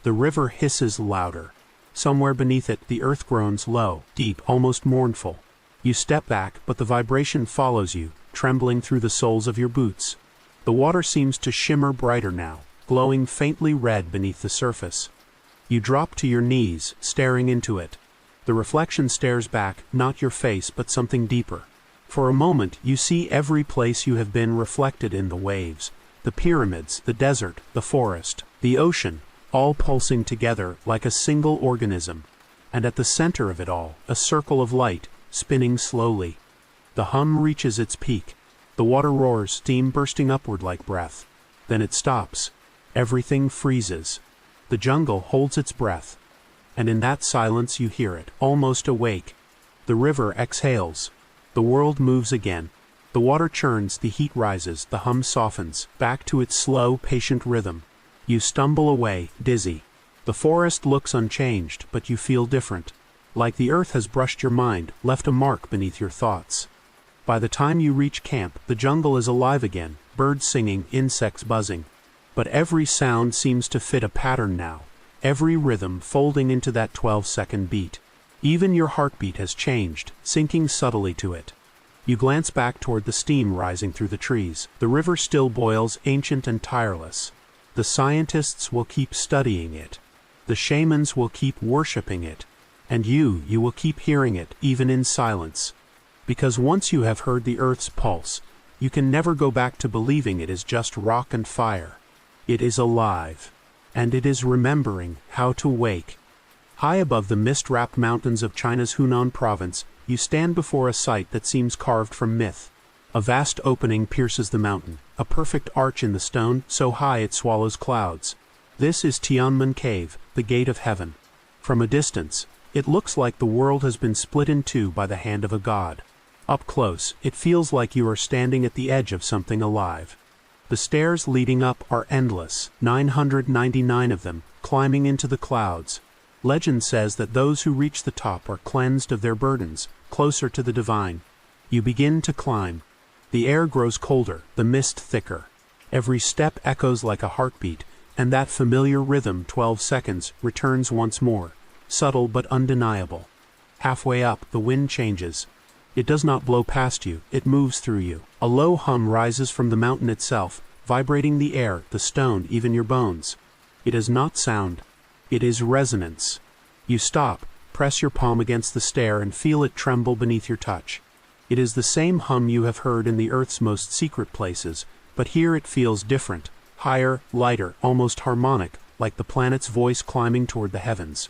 The river hisses louder. Somewhere beneath it, the earth groans low, deep, almost mournful. You step back, but the vibration follows you, trembling through the soles of your boots. The water seems to shimmer brighter now, glowing faintly red beneath the surface. You drop to your knees, staring into it. The reflection stares back, not your face but something deeper. For a moment you see every place you have been reflected in the waves, the pyramids, the desert, the forest, the ocean, all pulsing together like a single organism. And at the center of it all, a circle of light, spinning slowly. The hum reaches its peak. The water roars, steam bursting upward like breath. Then it stops. Everything freezes. The jungle holds its breath. And in that silence you hear it, almost awake. The river exhales. The world moves again. The water churns, the heat rises, the hum softens, back to its slow, patient rhythm. You stumble away, dizzy. The forest looks unchanged, but you feel different. Like the earth has brushed your mind, left a mark beneath your thoughts. By the time you reach camp, the jungle is alive again, birds singing, insects buzzing. But every sound seems to fit a pattern now, every rhythm folding into that 12-second beat. Even your heartbeat has changed, sinking subtly to it. You glance back toward the steam rising through the trees. The river still boils, ancient and tireless. The scientists will keep studying it. The shamans will keep worshipping it. And you will keep hearing it, even in silence. Because once you have heard the earth's pulse, you can never go back to believing it is just rock and fire. It is alive. And it is remembering how to wake. High above the mist-wrapped mountains of China's Hunan province, you stand before a sight that seems carved from myth. A vast opening pierces the mountain, a perfect arch in the stone, so high it swallows clouds. This is Tianmen Cave, the gate of heaven. From a distance, it looks like the world has been split in two by the hand of a god. Up close, it feels like you are standing at the edge of something alive. The stairs leading up are endless, 999 of them, climbing into the clouds. Legend says that those who reach the top are cleansed of their burdens, closer to the divine. You begin to climb. The air grows colder, the mist thicker. Every step echoes like a heartbeat, and that familiar rhythm, 12 seconds, returns once more, subtle but undeniable. Halfway up, the wind changes. It does not blow past you, it moves through you. A low hum rises from the mountain itself, vibrating the air, the stone, even your bones. It is not sound. It is resonance. You stop, press your palm against the stair and feel it tremble beneath your touch. It is the same hum you have heard in the earth's most secret places, but here it feels different, higher, lighter, almost harmonic, like the planet's voice climbing toward the heavens.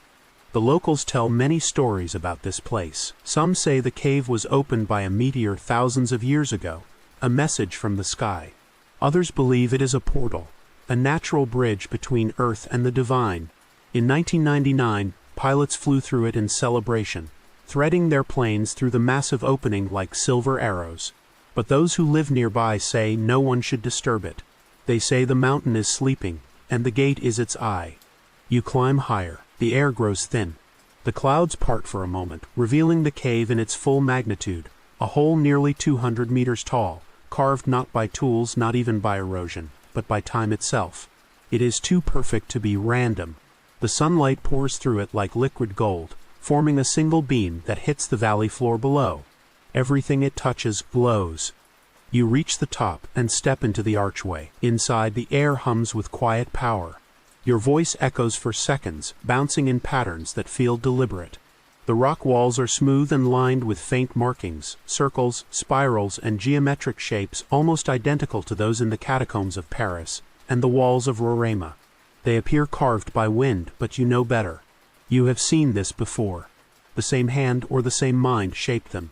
The locals tell many stories about this place. Some say the cave was opened by a meteor thousands of years ago, a message from the sky. Others believe it is a portal, a natural bridge between Earth and the divine. In 1999, pilots flew through it in celebration, threading their planes through the massive opening like silver arrows. But those who live nearby say no one should disturb it. They say the mountain is sleeping, and the gate is its eye. You climb higher. The air grows thin. The clouds part for a moment, revealing the cave in its full magnitude, a hole nearly 200 meters tall, carved not by tools, not even by erosion, but by time itself. It is too perfect to be random. The sunlight pours through it like liquid gold, forming a single beam that hits the valley floor below. Everything it touches glows. You reach the top and step into the archway. Inside, the air hums with quiet power. Your voice echoes for seconds, bouncing in patterns that feel deliberate. The rock walls are smooth and lined with faint markings, circles, spirals, and geometric shapes almost identical to those in the catacombs of Paris and the walls of Roraima. They appear carved by wind, but you know better. You have seen this before. The same hand or the same mind shaped them.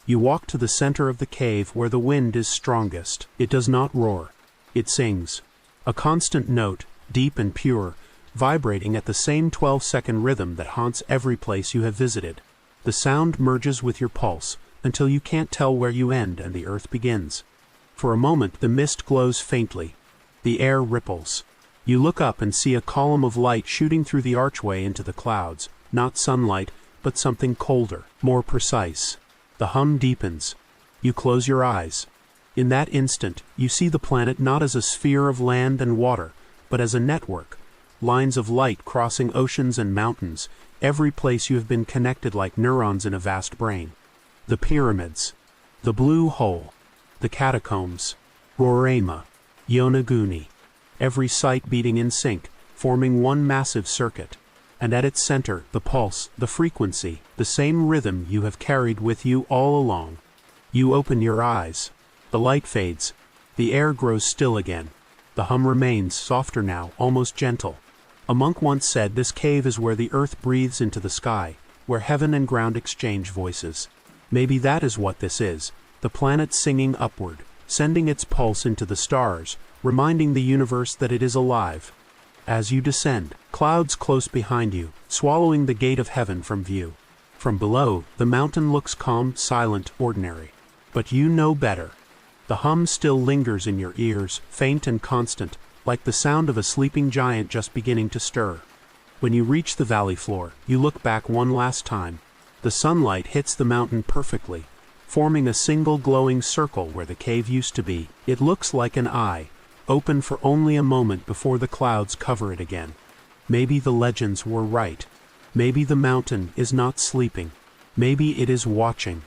You walk to the center of the cave where the wind is strongest. It does not roar. It sings. A constant note, deep and pure, vibrating at the same 12-second rhythm that haunts every place you have visited. The sound merges with your pulse until you can't tell where you end and the earth begins. For a moment the mist glows faintly. The air ripples. You look up and see a column of light shooting through the archway into the clouds, not sunlight, but something colder, more precise. The hum deepens. You close your eyes. In that instant, you see the planet not as a sphere of land and water, but as a network. Lines of light crossing oceans and mountains, every place you have been connected like neurons in a vast brain. The pyramids. The blue hole. The catacombs. Roraima. Yonaguni. Every site beating in sync, forming one massive circuit. And at its center, the pulse, the frequency, the same rhythm you have carried with you all along. You open your eyes. The light fades. The air grows still again. The hum remains, softer now, almost gentle. A monk once said this cave is where the earth breathes into the sky, where heaven and ground exchange voices. Maybe that is what this is, the planet singing upward, sending its pulse into the stars, reminding the universe that it is alive. As you descend, clouds close behind you, swallowing the gate of heaven from view. From below, the mountain looks calm, silent, ordinary. But you know better. The hum still lingers in your ears, faint and constant, like the sound of a sleeping giant just beginning to stir. When you reach the valley floor, you look back one last time. The sunlight hits the mountain perfectly, forming a single glowing circle where the cave used to be. It looks like an eye, open for only a moment before the clouds cover it again. Maybe the legends were right. Maybe the mountain is not sleeping. Maybe it is watching.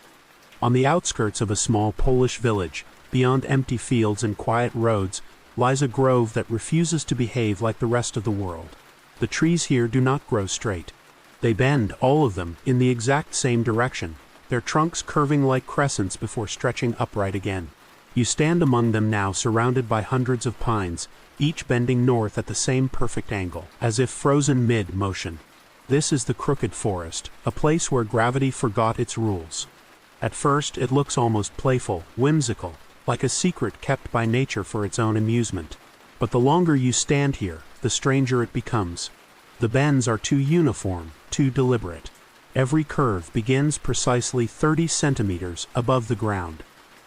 On the outskirts of a small Polish village, beyond empty fields and quiet roads, lies a grove that refuses to behave like the rest of the world. The trees here do not grow straight. They bend, all of them, in the exact same direction, their trunks curving like crescents before stretching upright again. You stand among them now, surrounded by hundreds of pines, each bending north at the same perfect angle, as if frozen mid-motion. This is the Crooked Forest, a place where gravity forgot its rules. At first it looks almost playful, whimsical, like a secret kept by nature for its own amusement. But the longer you stand here, the stranger it becomes. The bends are too uniform, too deliberate. Every curve begins precisely 30 centimeters above the ground.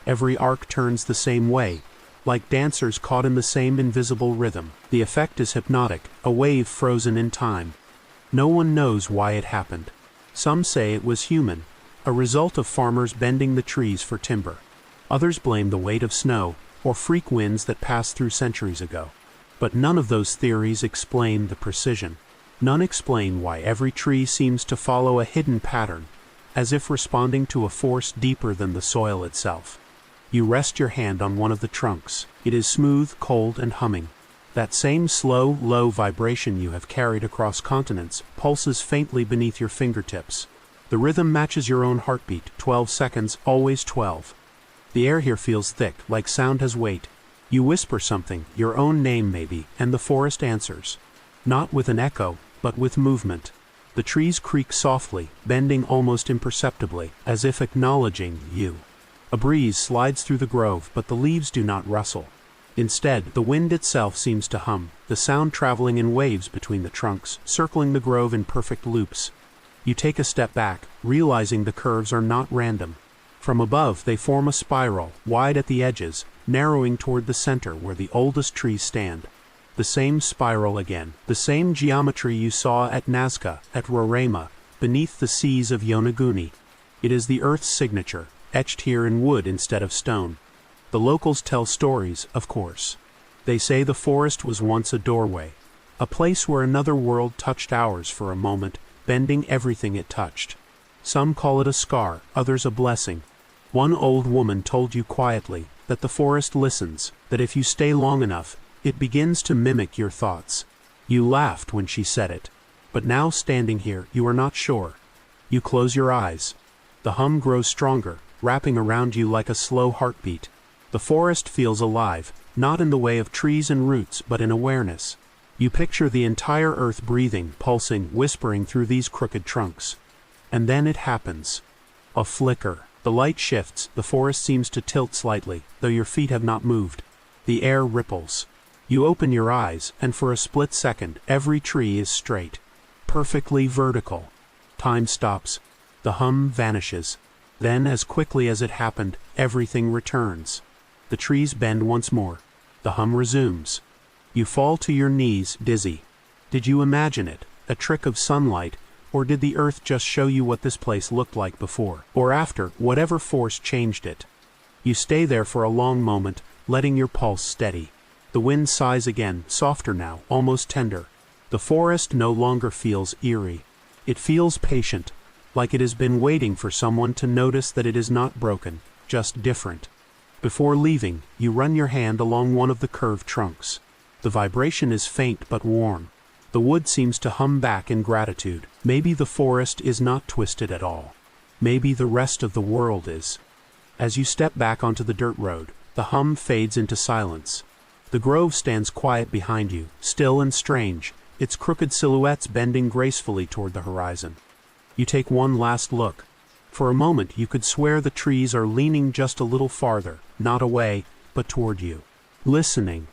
Every arc turns the same way, like dancers caught in the same invisible rhythm. The effect is hypnotic, a wave frozen in time. No one knows why it happened. Some say it was human, a result of farmers bending the trees for timber. Others blame the weight of snow, or freak winds that passed through centuries ago. But none of those theories explain the precision. None explain why every tree seems to follow a hidden pattern, as if responding to a force deeper than the soil itself. You rest your hand on one of the trunks. It is smooth, cold, and humming. That same slow, low vibration you have carried across continents pulses faintly beneath your fingertips. The rhythm matches your own heartbeat, 12 seconds, always 12. The air here feels thick, like sound has weight. You whisper something, your own name maybe, and the forest answers. Not with an echo, but with movement. The trees creak softly, bending almost imperceptibly, as if acknowledging you. A breeze slides through the grove, but the leaves do not rustle. Instead, the wind itself seems to hum, the sound traveling in waves between the trunks, circling the grove in perfect loops. You take a step back, realizing the curves are not random. From above, they form a spiral, wide at the edges, narrowing toward the center where the oldest trees stand. The same spiral again, the same geometry you saw at Nazca, at Roraima, beneath the seas of Yonaguni. It is the Earth's signature, etched here in wood instead of stone. The locals tell stories, of course. They say the forest was once a doorway, a place where another world touched ours for a moment, bending everything it touched. Some call it a scar, others a blessing. One old woman told you quietly that the forest listens, that if you stay long enough, it begins to mimic your thoughts. You laughed when she said it. But now standing here, you are not sure. You close your eyes. The hum grows stronger, wrapping around you like a slow heartbeat. The forest feels alive, not in the way of trees and roots, but in awareness. You picture the entire earth breathing, pulsing, whispering through these crooked trunks. And then it happens. A flicker. The light shifts, the forest seems to tilt slightly, though your feet have not moved. The air ripples. You open your eyes, and for a split second, every tree is straight. Perfectly vertical. Time stops. The hum vanishes. Then, as quickly as it happened, everything returns. The trees bend once more. The hum resumes. You fall to your knees, dizzy. Did you imagine it, a trick of sunlight, or did the earth just show you what this place looked like before, or after, whatever force changed it? You stay there for a long moment, letting your pulse steady. The wind sighs again, softer now, almost tender. The forest no longer feels eerie. It feels patient, like it has been waiting for someone to notice that it is not broken, just different. Before leaving, you run your hand along one of the curved trunks. The vibration is faint but warm. The wood seems to hum back in gratitude. Maybe the forest is not twisted at all. Maybe the rest of the world is. As you step back onto the dirt road, the hum fades into silence. The grove stands quiet behind you, still and strange, its crooked silhouettes bending gracefully toward the horizon. You take one last look. For a moment you could swear the trees are leaning just a little farther, not away, but toward you. Listening.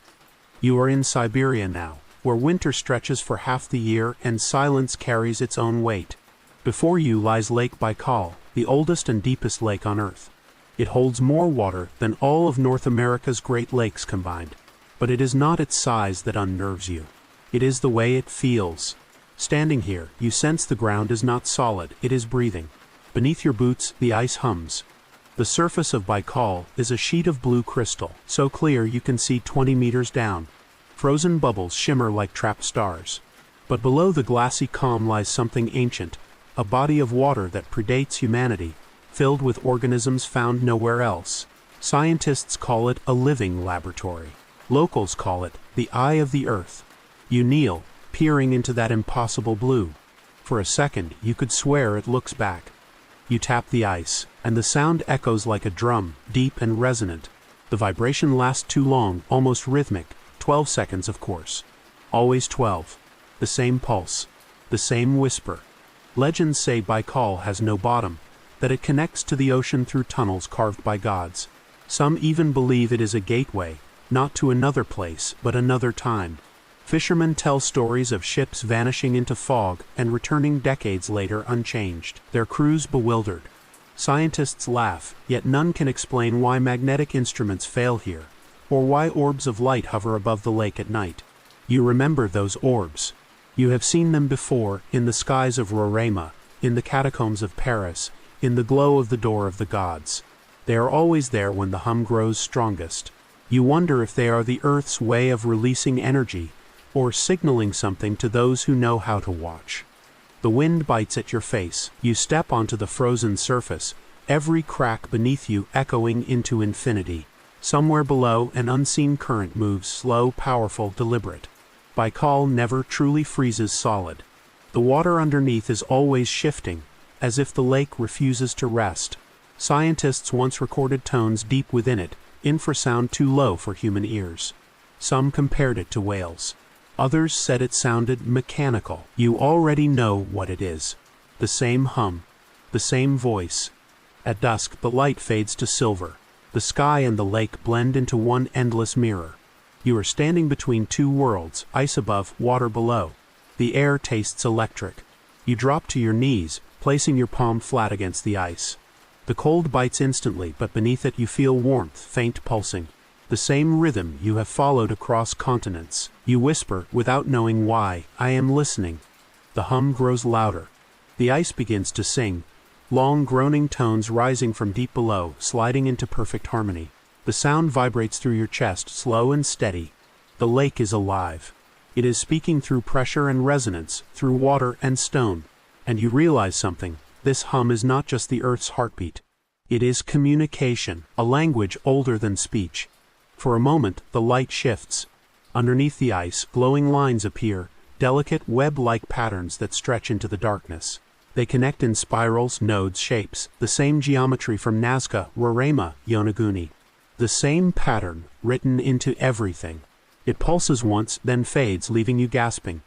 You are in Siberia now, where winter stretches for half the year and silence carries its own weight. Before you lies Lake Baikal, the oldest and deepest lake on Earth. It holds more water than all of North America's Great Lakes combined. But it is not its size that unnerves you. It is the way it feels. Standing here, you sense the ground is not solid, it is breathing. Beneath your boots, the ice hums. The surface of Baikal is a sheet of blue crystal, so clear you can see 20 meters down. Frozen bubbles shimmer like trapped stars. But below the glassy calm lies something ancient, a body of water that predates humanity, filled with organisms found nowhere else. Scientists call it a living laboratory. Locals call it the eye of the earth. You kneel, peering into that impossible blue. For a second, you could swear it looks back. You tap the ice, and the sound echoes like a drum, deep and resonant. The vibration lasts too long, almost rhythmic. 12 seconds, of course. Always 12. The same pulse. The same whisper. Legends say Baikal has no bottom, that it connects to the ocean through tunnels carved by gods. Some even believe it is a gateway, not to another place, but another time. Fishermen tell stories of ships vanishing into fog and returning decades later unchanged, their crews bewildered. Scientists laugh, yet none can explain why magnetic instruments fail here, or why orbs of light hover above the lake at night. You remember those orbs. You have seen them before, in the skies of Roraima, in the catacombs of Paris, in the glow of the door of the gods. They are always there when the hum grows strongest. You wonder if they are the Earth's way of releasing energy, or signaling something to those who know how to watch. The wind bites at your face. You step onto the frozen surface, every crack beneath you echoing into infinity. Somewhere below, an unseen current moves, slow, powerful, deliberate. Baikal never truly freezes solid. The water underneath is always shifting, as if the lake refuses to rest. Scientists once recorded tones deep within it, infrasound too low for human ears. Some compared it to whales. Others said it sounded mechanical. You already know what it is. The same hum. The same voice. At dusk, the light fades to silver. The sky and the lake blend into one endless mirror. You are standing between two worlds, ice above, water below. The air tastes electric. You drop to your knees, placing your palm flat against the ice. The cold bites instantly, but beneath it you feel warmth, faint pulsing. The same rhythm you have followed across continents. You whisper, without knowing why, "I am listening." The hum grows louder. The ice begins to sing, long groaning tones rising from deep below, sliding into perfect harmony. The sound vibrates through your chest, slow and steady. The lake is alive. It is speaking through pressure and resonance, through water and stone. And you realize something. This hum is not just the Earth's heartbeat. It is communication, a language older than speech. For a moment, the light shifts. Underneath the ice, glowing lines appear, delicate web-like patterns that stretch into the darkness. They connect in spirals, nodes, shapes, the same geometry from Nazca, Roraima, Yonaguni. The same pattern, written into everything. It pulses once, then fades, leaving you gasping.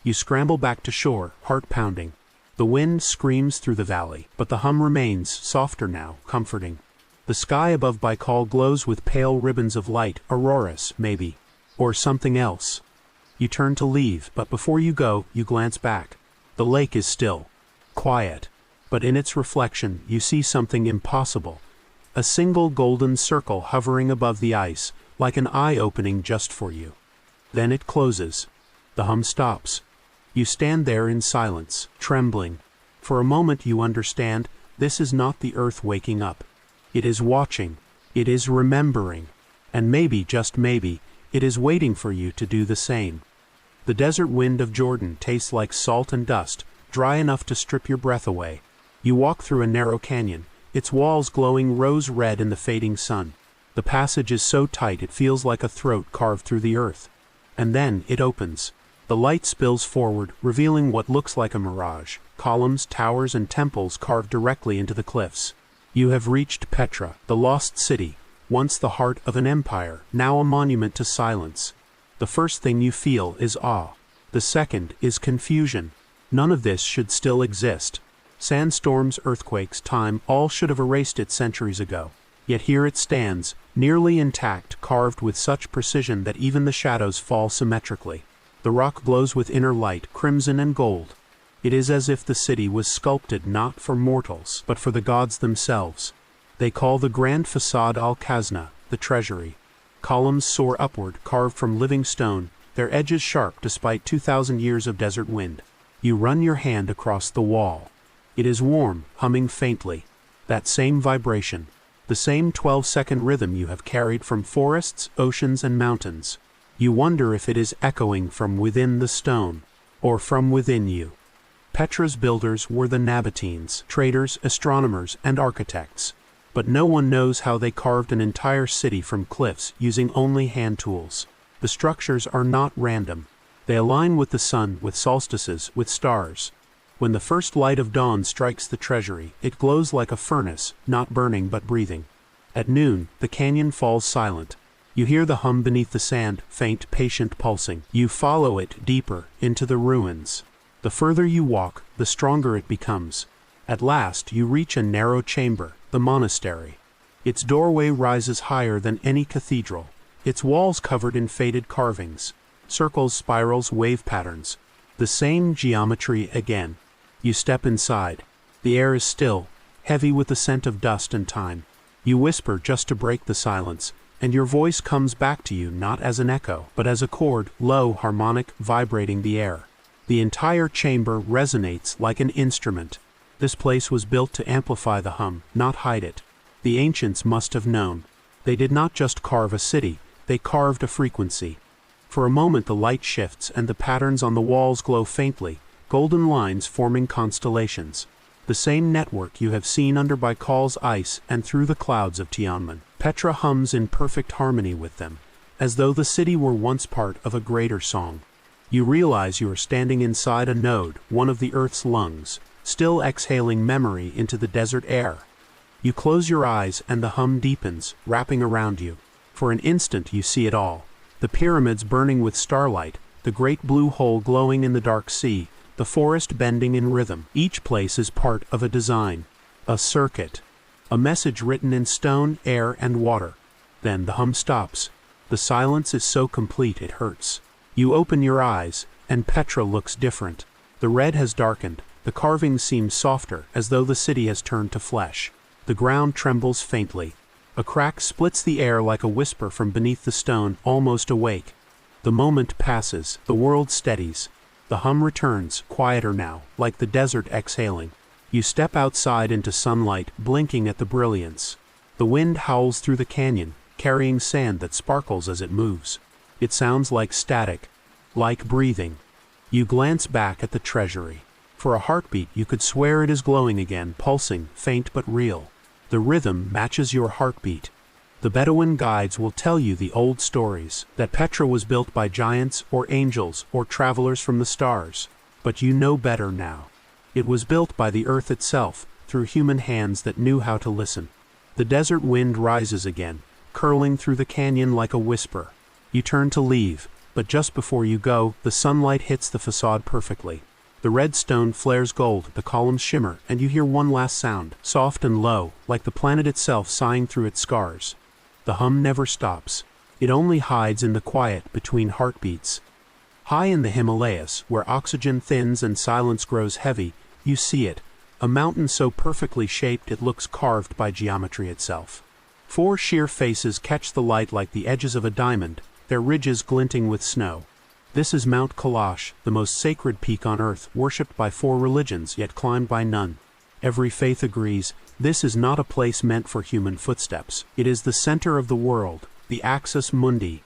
You scramble back to shore, heart pounding. The wind screams through the valley, but the hum remains, softer now, comforting. The sky above Baikal glows with pale ribbons of light, auroras, maybe. Or something else. You turn to leave, but before you go, you glance back. The lake is still. Quiet. But in its reflection, you see something impossible. A single golden circle hovering above the ice, like an eye opening just for you. Then it closes. The hum stops. You stand there in silence, trembling. For a moment you understand, this is not the earth waking up. It is watching. It is remembering. And maybe, just maybe, it is waiting for you to do the same. The desert wind of Jordan tastes like salt and dust, dry enough to strip your breath away. You walk through a narrow canyon, its walls glowing rose-red in the fading sun. The passage is so tight it feels like a throat carved through the earth. And then it opens. The light spills forward, revealing what looks like a mirage, columns, towers, and temples carved directly into the cliffs. You have reached Petra, the lost city, once the heart of an empire, now a monument to silence. The first thing you feel is awe. The second is confusion. None of this should still exist. Sandstorms, earthquakes, time, all should have erased it centuries ago. Yet here it stands, nearly intact, carved with such precision that even the shadows fall symmetrically. The rock glows with inner light, crimson and gold. It is as if the city was sculpted not for mortals, but for the gods themselves. They call the grand façade Al-Khazna, the treasury. Columns soar upward, carved from living stone, their edges sharp despite 2,000 years of desert wind. You run your hand across the wall. It is warm, humming faintly. That same vibration. The same 12-second rhythm you have carried from forests, oceans, and mountains. You wonder if it is echoing from within the stone, or from within you. Petra's builders were the Nabateans, traders, astronomers, and architects. But no one knows how they carved an entire city from cliffs using only hand tools. The structures are not random. They align with the sun, with solstices, with stars. When the first light of dawn strikes the treasury, it glows like a furnace, not burning but breathing. At noon, the canyon falls silent. You hear the hum beneath the sand, faint, patient pulsing. You follow it deeper, into the ruins. The further you walk, the stronger it becomes. At last, you reach a narrow chamber, the monastery. Its doorway rises higher than any cathedral, its walls covered in faded carvings. Circles, spirals, wave patterns. The same geometry again. You step inside. The air is still, heavy with the scent of dust and time. You whisper just to break the silence, and your voice comes back to you not as an echo, but as a chord, low, harmonic, vibrating the air. The entire chamber resonates like an instrument. This place was built to amplify the hum, not hide it. The ancients must have known. They did not just carve a city, they carved a frequency. For a moment the light shifts and the patterns on the walls glow faintly, golden lines forming constellations. The same network you have seen under Baikal's ice and through the clouds of Tianmen. Petra hums in perfect harmony with them, as though the city were once part of a greater song. You realize you are standing inside a node, one of the Earth's lungs, still exhaling memory into the desert air. You close your eyes and the hum deepens, wrapping around you. For an instant you see it all. The pyramids burning with starlight, the great blue hole glowing in the dark sea, the forest bending in rhythm. Each place is part of a design, a circuit, a message written in stone, air, and water. Then the hum stops. The silence is so complete it hurts. You open your eyes, and Petra looks different. The red has darkened, the carvings seem softer, as though the city has turned to flesh. The ground trembles faintly. A crack splits the air like a whisper from beneath the stone, almost awake. The moment passes, the world steadies. The hum returns, quieter now, like the desert exhaling. You step outside into sunlight, blinking at the brilliance. The wind howls through the canyon, carrying sand that sparkles as it moves. It sounds like static, like breathing. You glance back at the treasury. For a heartbeat you could swear it is glowing again, pulsing, faint but real. The rhythm matches your heartbeat. The Bedouin guides will tell you the old stories, that Petra was built by giants or angels or travelers from the stars. But you know better now. It was built by the earth itself, through human hands that knew how to listen. The desert wind rises again, curling through the canyon like a whisper. You turn to leave, but just before you go, the sunlight hits the facade perfectly. The red stone flares gold, the columns shimmer, and you hear one last sound, soft and low, like the planet itself sighing through its scars. The hum never stops. It only hides in the quiet between heartbeats. High in the Himalayas, where oxygen thins and silence grows heavy, you see it, a mountain so perfectly shaped it looks carved by geometry itself. 4 sheer faces catch the light like the edges of a diamond, their ridges glinting with snow. This is Mount Kailash, the most sacred peak on earth, worshipped by 4 religions yet climbed by none. Every faith agrees, this is not a place meant for human footsteps. It is the center of the world, the axis mundi.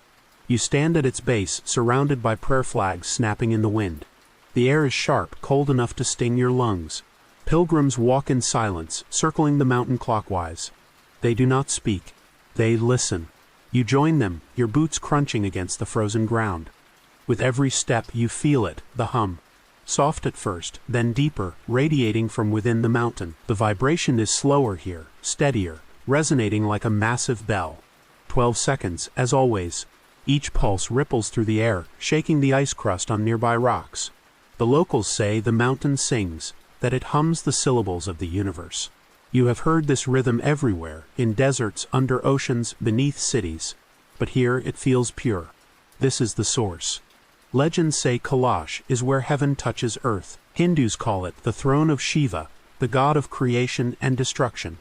You stand at its base, surrounded by prayer flags snapping in the wind. The air is sharp, cold enough to sting your lungs. Pilgrims walk in silence, circling the mountain clockwise. They do not speak. They listen. You join them, your boots crunching against the frozen ground. With every step you feel it, the hum. Soft at first, then deeper, radiating from within the mountain. The vibration is slower here, steadier, resonating like a massive bell. 12 seconds, as always. Each pulse ripples through the air, shaking the ice crust on nearby rocks. The locals say the mountain sings, that it hums the syllables of the universe. You have heard this rhythm everywhere, in deserts, under oceans, beneath cities. But here it feels pure. This is the source. Legends say Kailash is where heaven touches earth. Hindus call it the throne of Shiva, the god of creation and destruction.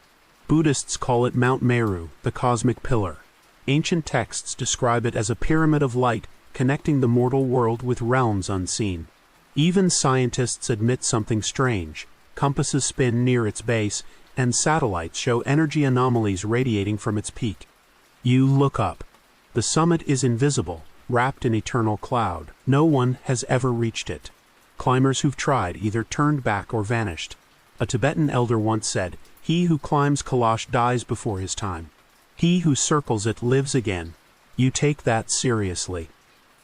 Buddhists call it Mount Meru, the cosmic pillar. Ancient texts describe it as a pyramid of light, connecting the mortal world with realms unseen. Even scientists admit something strange. Compasses spin near its base, and satellites show energy anomalies radiating from its peak. You look up. The summit is invisible, wrapped in eternal cloud. No one has ever reached it. Climbers who've tried either turned back or vanished. A Tibetan elder once said, "He who climbs Kailash dies before his time. He who circles it lives again." You take that seriously.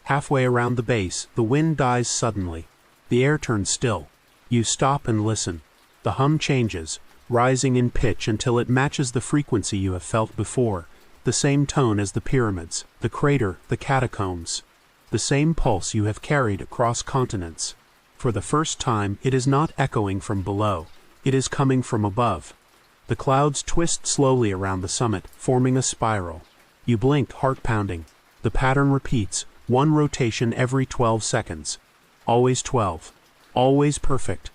Halfway around the base, the wind dies suddenly. The air turns still. You stop and listen. The hum changes, rising in pitch until it matches the frequency you have felt before, the same tone as the pyramids, the crater, the catacombs, the same pulse you have carried across continents. For the first time, it is not echoing from below, it is coming from above. The clouds twist slowly around the summit, forming a spiral. You blink, heart pounding. The pattern repeats, one rotation every 12 seconds. Always 12. Always perfect.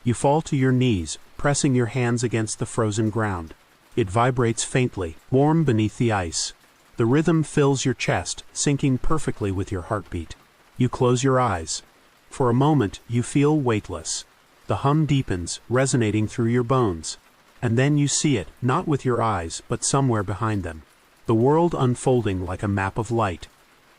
You fall to your knees, pressing your hands against the frozen ground. It vibrates faintly, warm beneath the ice. The rhythm fills your chest, syncing perfectly with your heartbeat. You close your eyes. For a moment, you feel weightless. The hum deepens, resonating through your bones. And then you see it, not with your eyes, but somewhere behind them. The world unfolding like a map of light.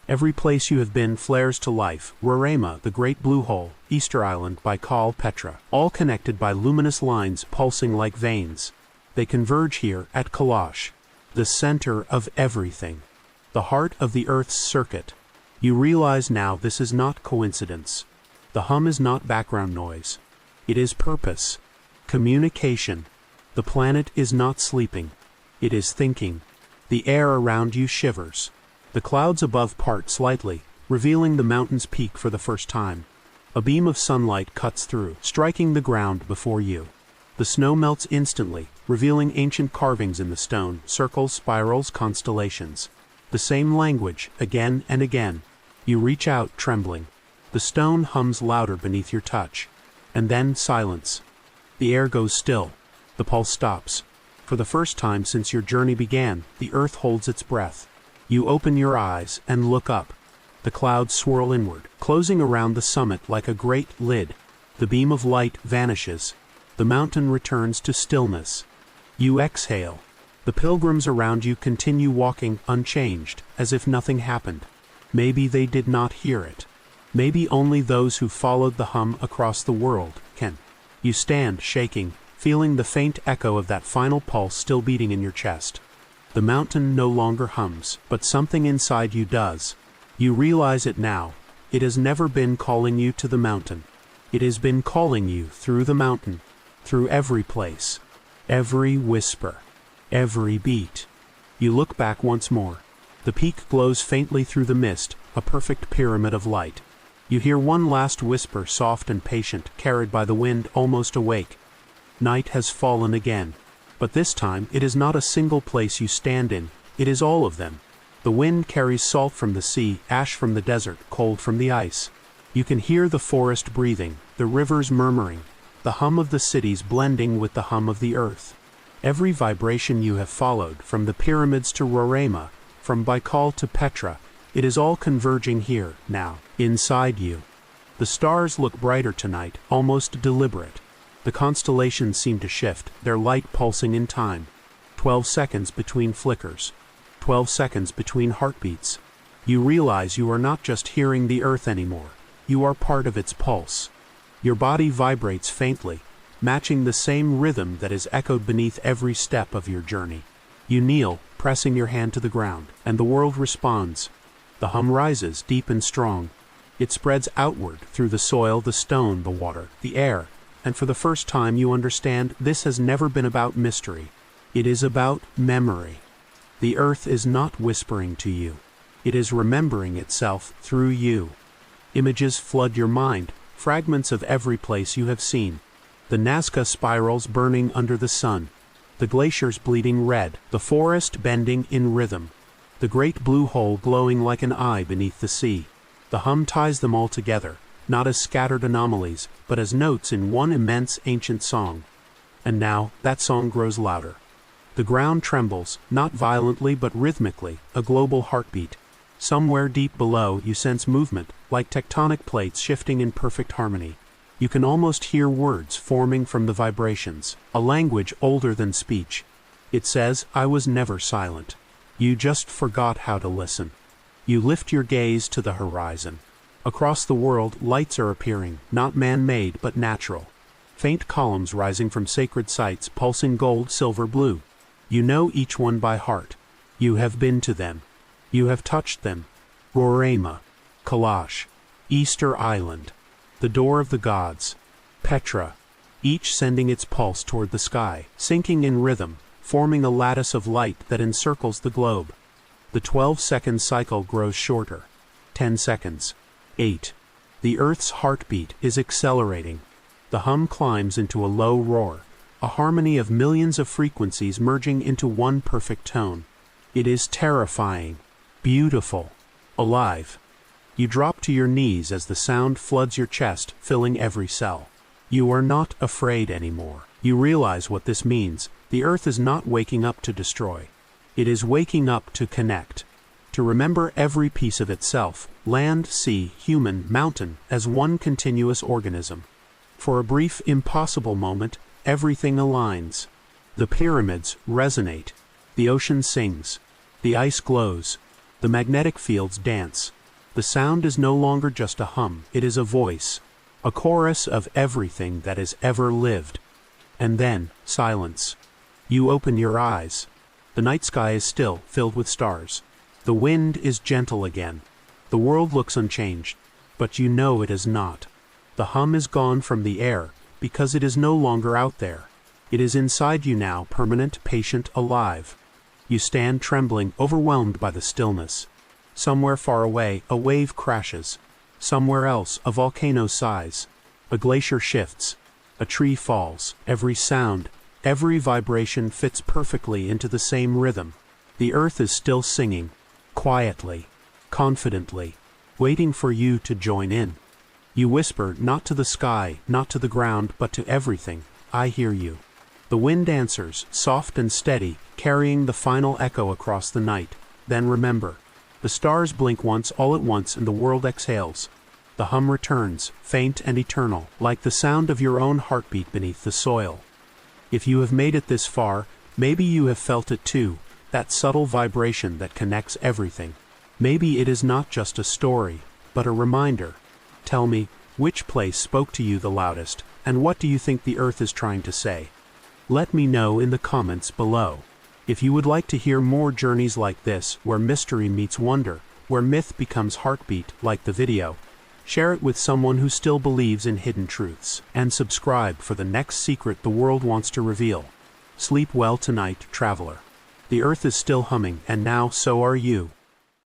Every place you have been flares to life. Roraima, the Great Blue Hole, Easter Island, Baikal, Petra, all connected by luminous lines pulsing like veins. They converge here at Kailash, the center of everything, the heart of the Earth's circuit. You realize now this is not coincidence. The hum is not background noise. It is purpose, communication. The planet is not sleeping. It is thinking. The air around you shivers. The clouds above part slightly, revealing the mountain's peak for the first time. A beam of sunlight cuts through, striking the ground before you. The snow melts instantly, revealing ancient carvings in the stone, circles, spirals, constellations. The same language, again and again. You reach out, trembling. The stone hums louder beneath your touch. And then silence. The air goes still. The pulse stops. For the first time since your journey began, the earth holds its breath. You open your eyes and look up. The clouds swirl inward, closing around the summit like a great lid. The beam of light vanishes. The mountain returns to stillness. You exhale. The pilgrims around you continue walking unchanged, as if nothing happened. Maybe they did not hear it. Maybe only those who followed the hum across the world can. You stand, shaking, feeling the faint echo of that final pulse still beating in your chest. The mountain no longer hums, but something inside you does. You realize it now. It has never been calling you to the mountain. It has been calling you through the mountain, through every place, every whisper, every beat. You look back once more. The peak glows faintly through the mist, a perfect pyramid of light. You hear one last whisper, soft and patient, carried by the wind, almost awake. Night has fallen again. But this time, it is not a single place you stand in, it is all of them. The wind carries salt from the sea, ash from the desert, cold from the ice. You can hear the forest breathing, the rivers murmuring, the hum of the cities blending with the hum of the earth. Every vibration you have followed, from the pyramids to Roraima, from Baikal to Petra, it is all converging here, now, inside you. The stars look brighter tonight, almost deliberate. The constellations seem to shift, their light pulsing in time. 12 seconds between flickers. 12 seconds between heartbeats. You realize you are not just hearing the earth anymore. You are part of its pulse. Your body vibrates faintly, matching the same rhythm that is echoed beneath every step of your journey. You kneel, pressing your hand to the ground, and the world responds. The hum rises, deep and strong. It spreads outward, through the soil, the stone, the water, the air, and for the first time you understand this has never been about mystery. It is about memory. The earth is not whispering to you. It is remembering itself through you. Images flood your mind, fragments of every place you have seen. The Nazca spirals burning under the sun. The glaciers bleeding red, the forest bending in rhythm. The great blue hole glowing like an eye beneath the sea. The hum ties them all together, not as scattered anomalies, but as notes in one immense ancient song. And now, that song grows louder. The ground trembles, not violently but rhythmically, a global heartbeat. Somewhere deep below, you sense movement, like tectonic plates shifting in perfect harmony. You can almost hear words forming from the vibrations, a language older than speech. It says, "I was never silent. You just forgot how to listen." You lift your gaze to the horizon. Across the world, lights are appearing, not man-made but natural. Faint columns rising from sacred sites, pulsing gold, silver, blue. You know each one by heart. You have been to them. You have touched them. Roraima, Kailash, Easter Island, the door of the gods, Petra, each sending its pulse toward the sky, sinking in rhythm, forming a lattice of light that encircles the globe. The 12-second cycle grows shorter. 10 seconds. 8. The Earth's heartbeat is accelerating. The hum climbs into a low roar, a harmony of millions of frequencies merging into one perfect tone. It is terrifying, beautiful, alive. You drop to your knees as the sound floods your chest, filling every cell. You are not afraid anymore. You realize what this means. The Earth is not waking up to destroy. It is waking up to connect, to remember every piece of itself, land, sea, human, mountain, as one continuous organism. For a brief, impossible moment, everything aligns. The pyramids resonate. The ocean sings. The ice glows. The magnetic fields dance. The sound is no longer just a hum, it is a voice, a chorus of everything that has ever lived. And then, silence. You open your eyes. The night sky is still, filled with stars. The wind is gentle again. The world looks unchanged, but you know it is not. The hum is gone from the air, because it is no longer out there. It is inside you now, permanent, patient, alive. You stand trembling, overwhelmed by the stillness. Somewhere far away, a wave crashes. Somewhere else, a volcano sighs. A glacier shifts. A tree falls. Every sound, every vibration fits perfectly into the same rhythm. The earth is still singing, quietly, confidently, waiting for you to join in. You whisper, not to the sky, not to the ground, but to everything, "I hear you." The wind answers, soft and steady, carrying the final echo across the night. Then remember. The stars blink once, all at once, and the world exhales. The hum returns, faint and eternal, like the sound of your own heartbeat beneath the soil. If you have made it this far, maybe you have felt it too, that subtle vibration that connects everything. Maybe it is not just a story, but a reminder. Tell me, which place spoke to you the loudest, and what do you think the earth is trying to say? Let me know in the comments below. If you would like to hear more journeys like this, where mystery meets wonder, where myth becomes heartbeat, like the video, share it with someone who still believes in hidden truths, and subscribe for the next secret the world wants to reveal. Sleep well tonight, traveler. The earth is still humming, and now so are you.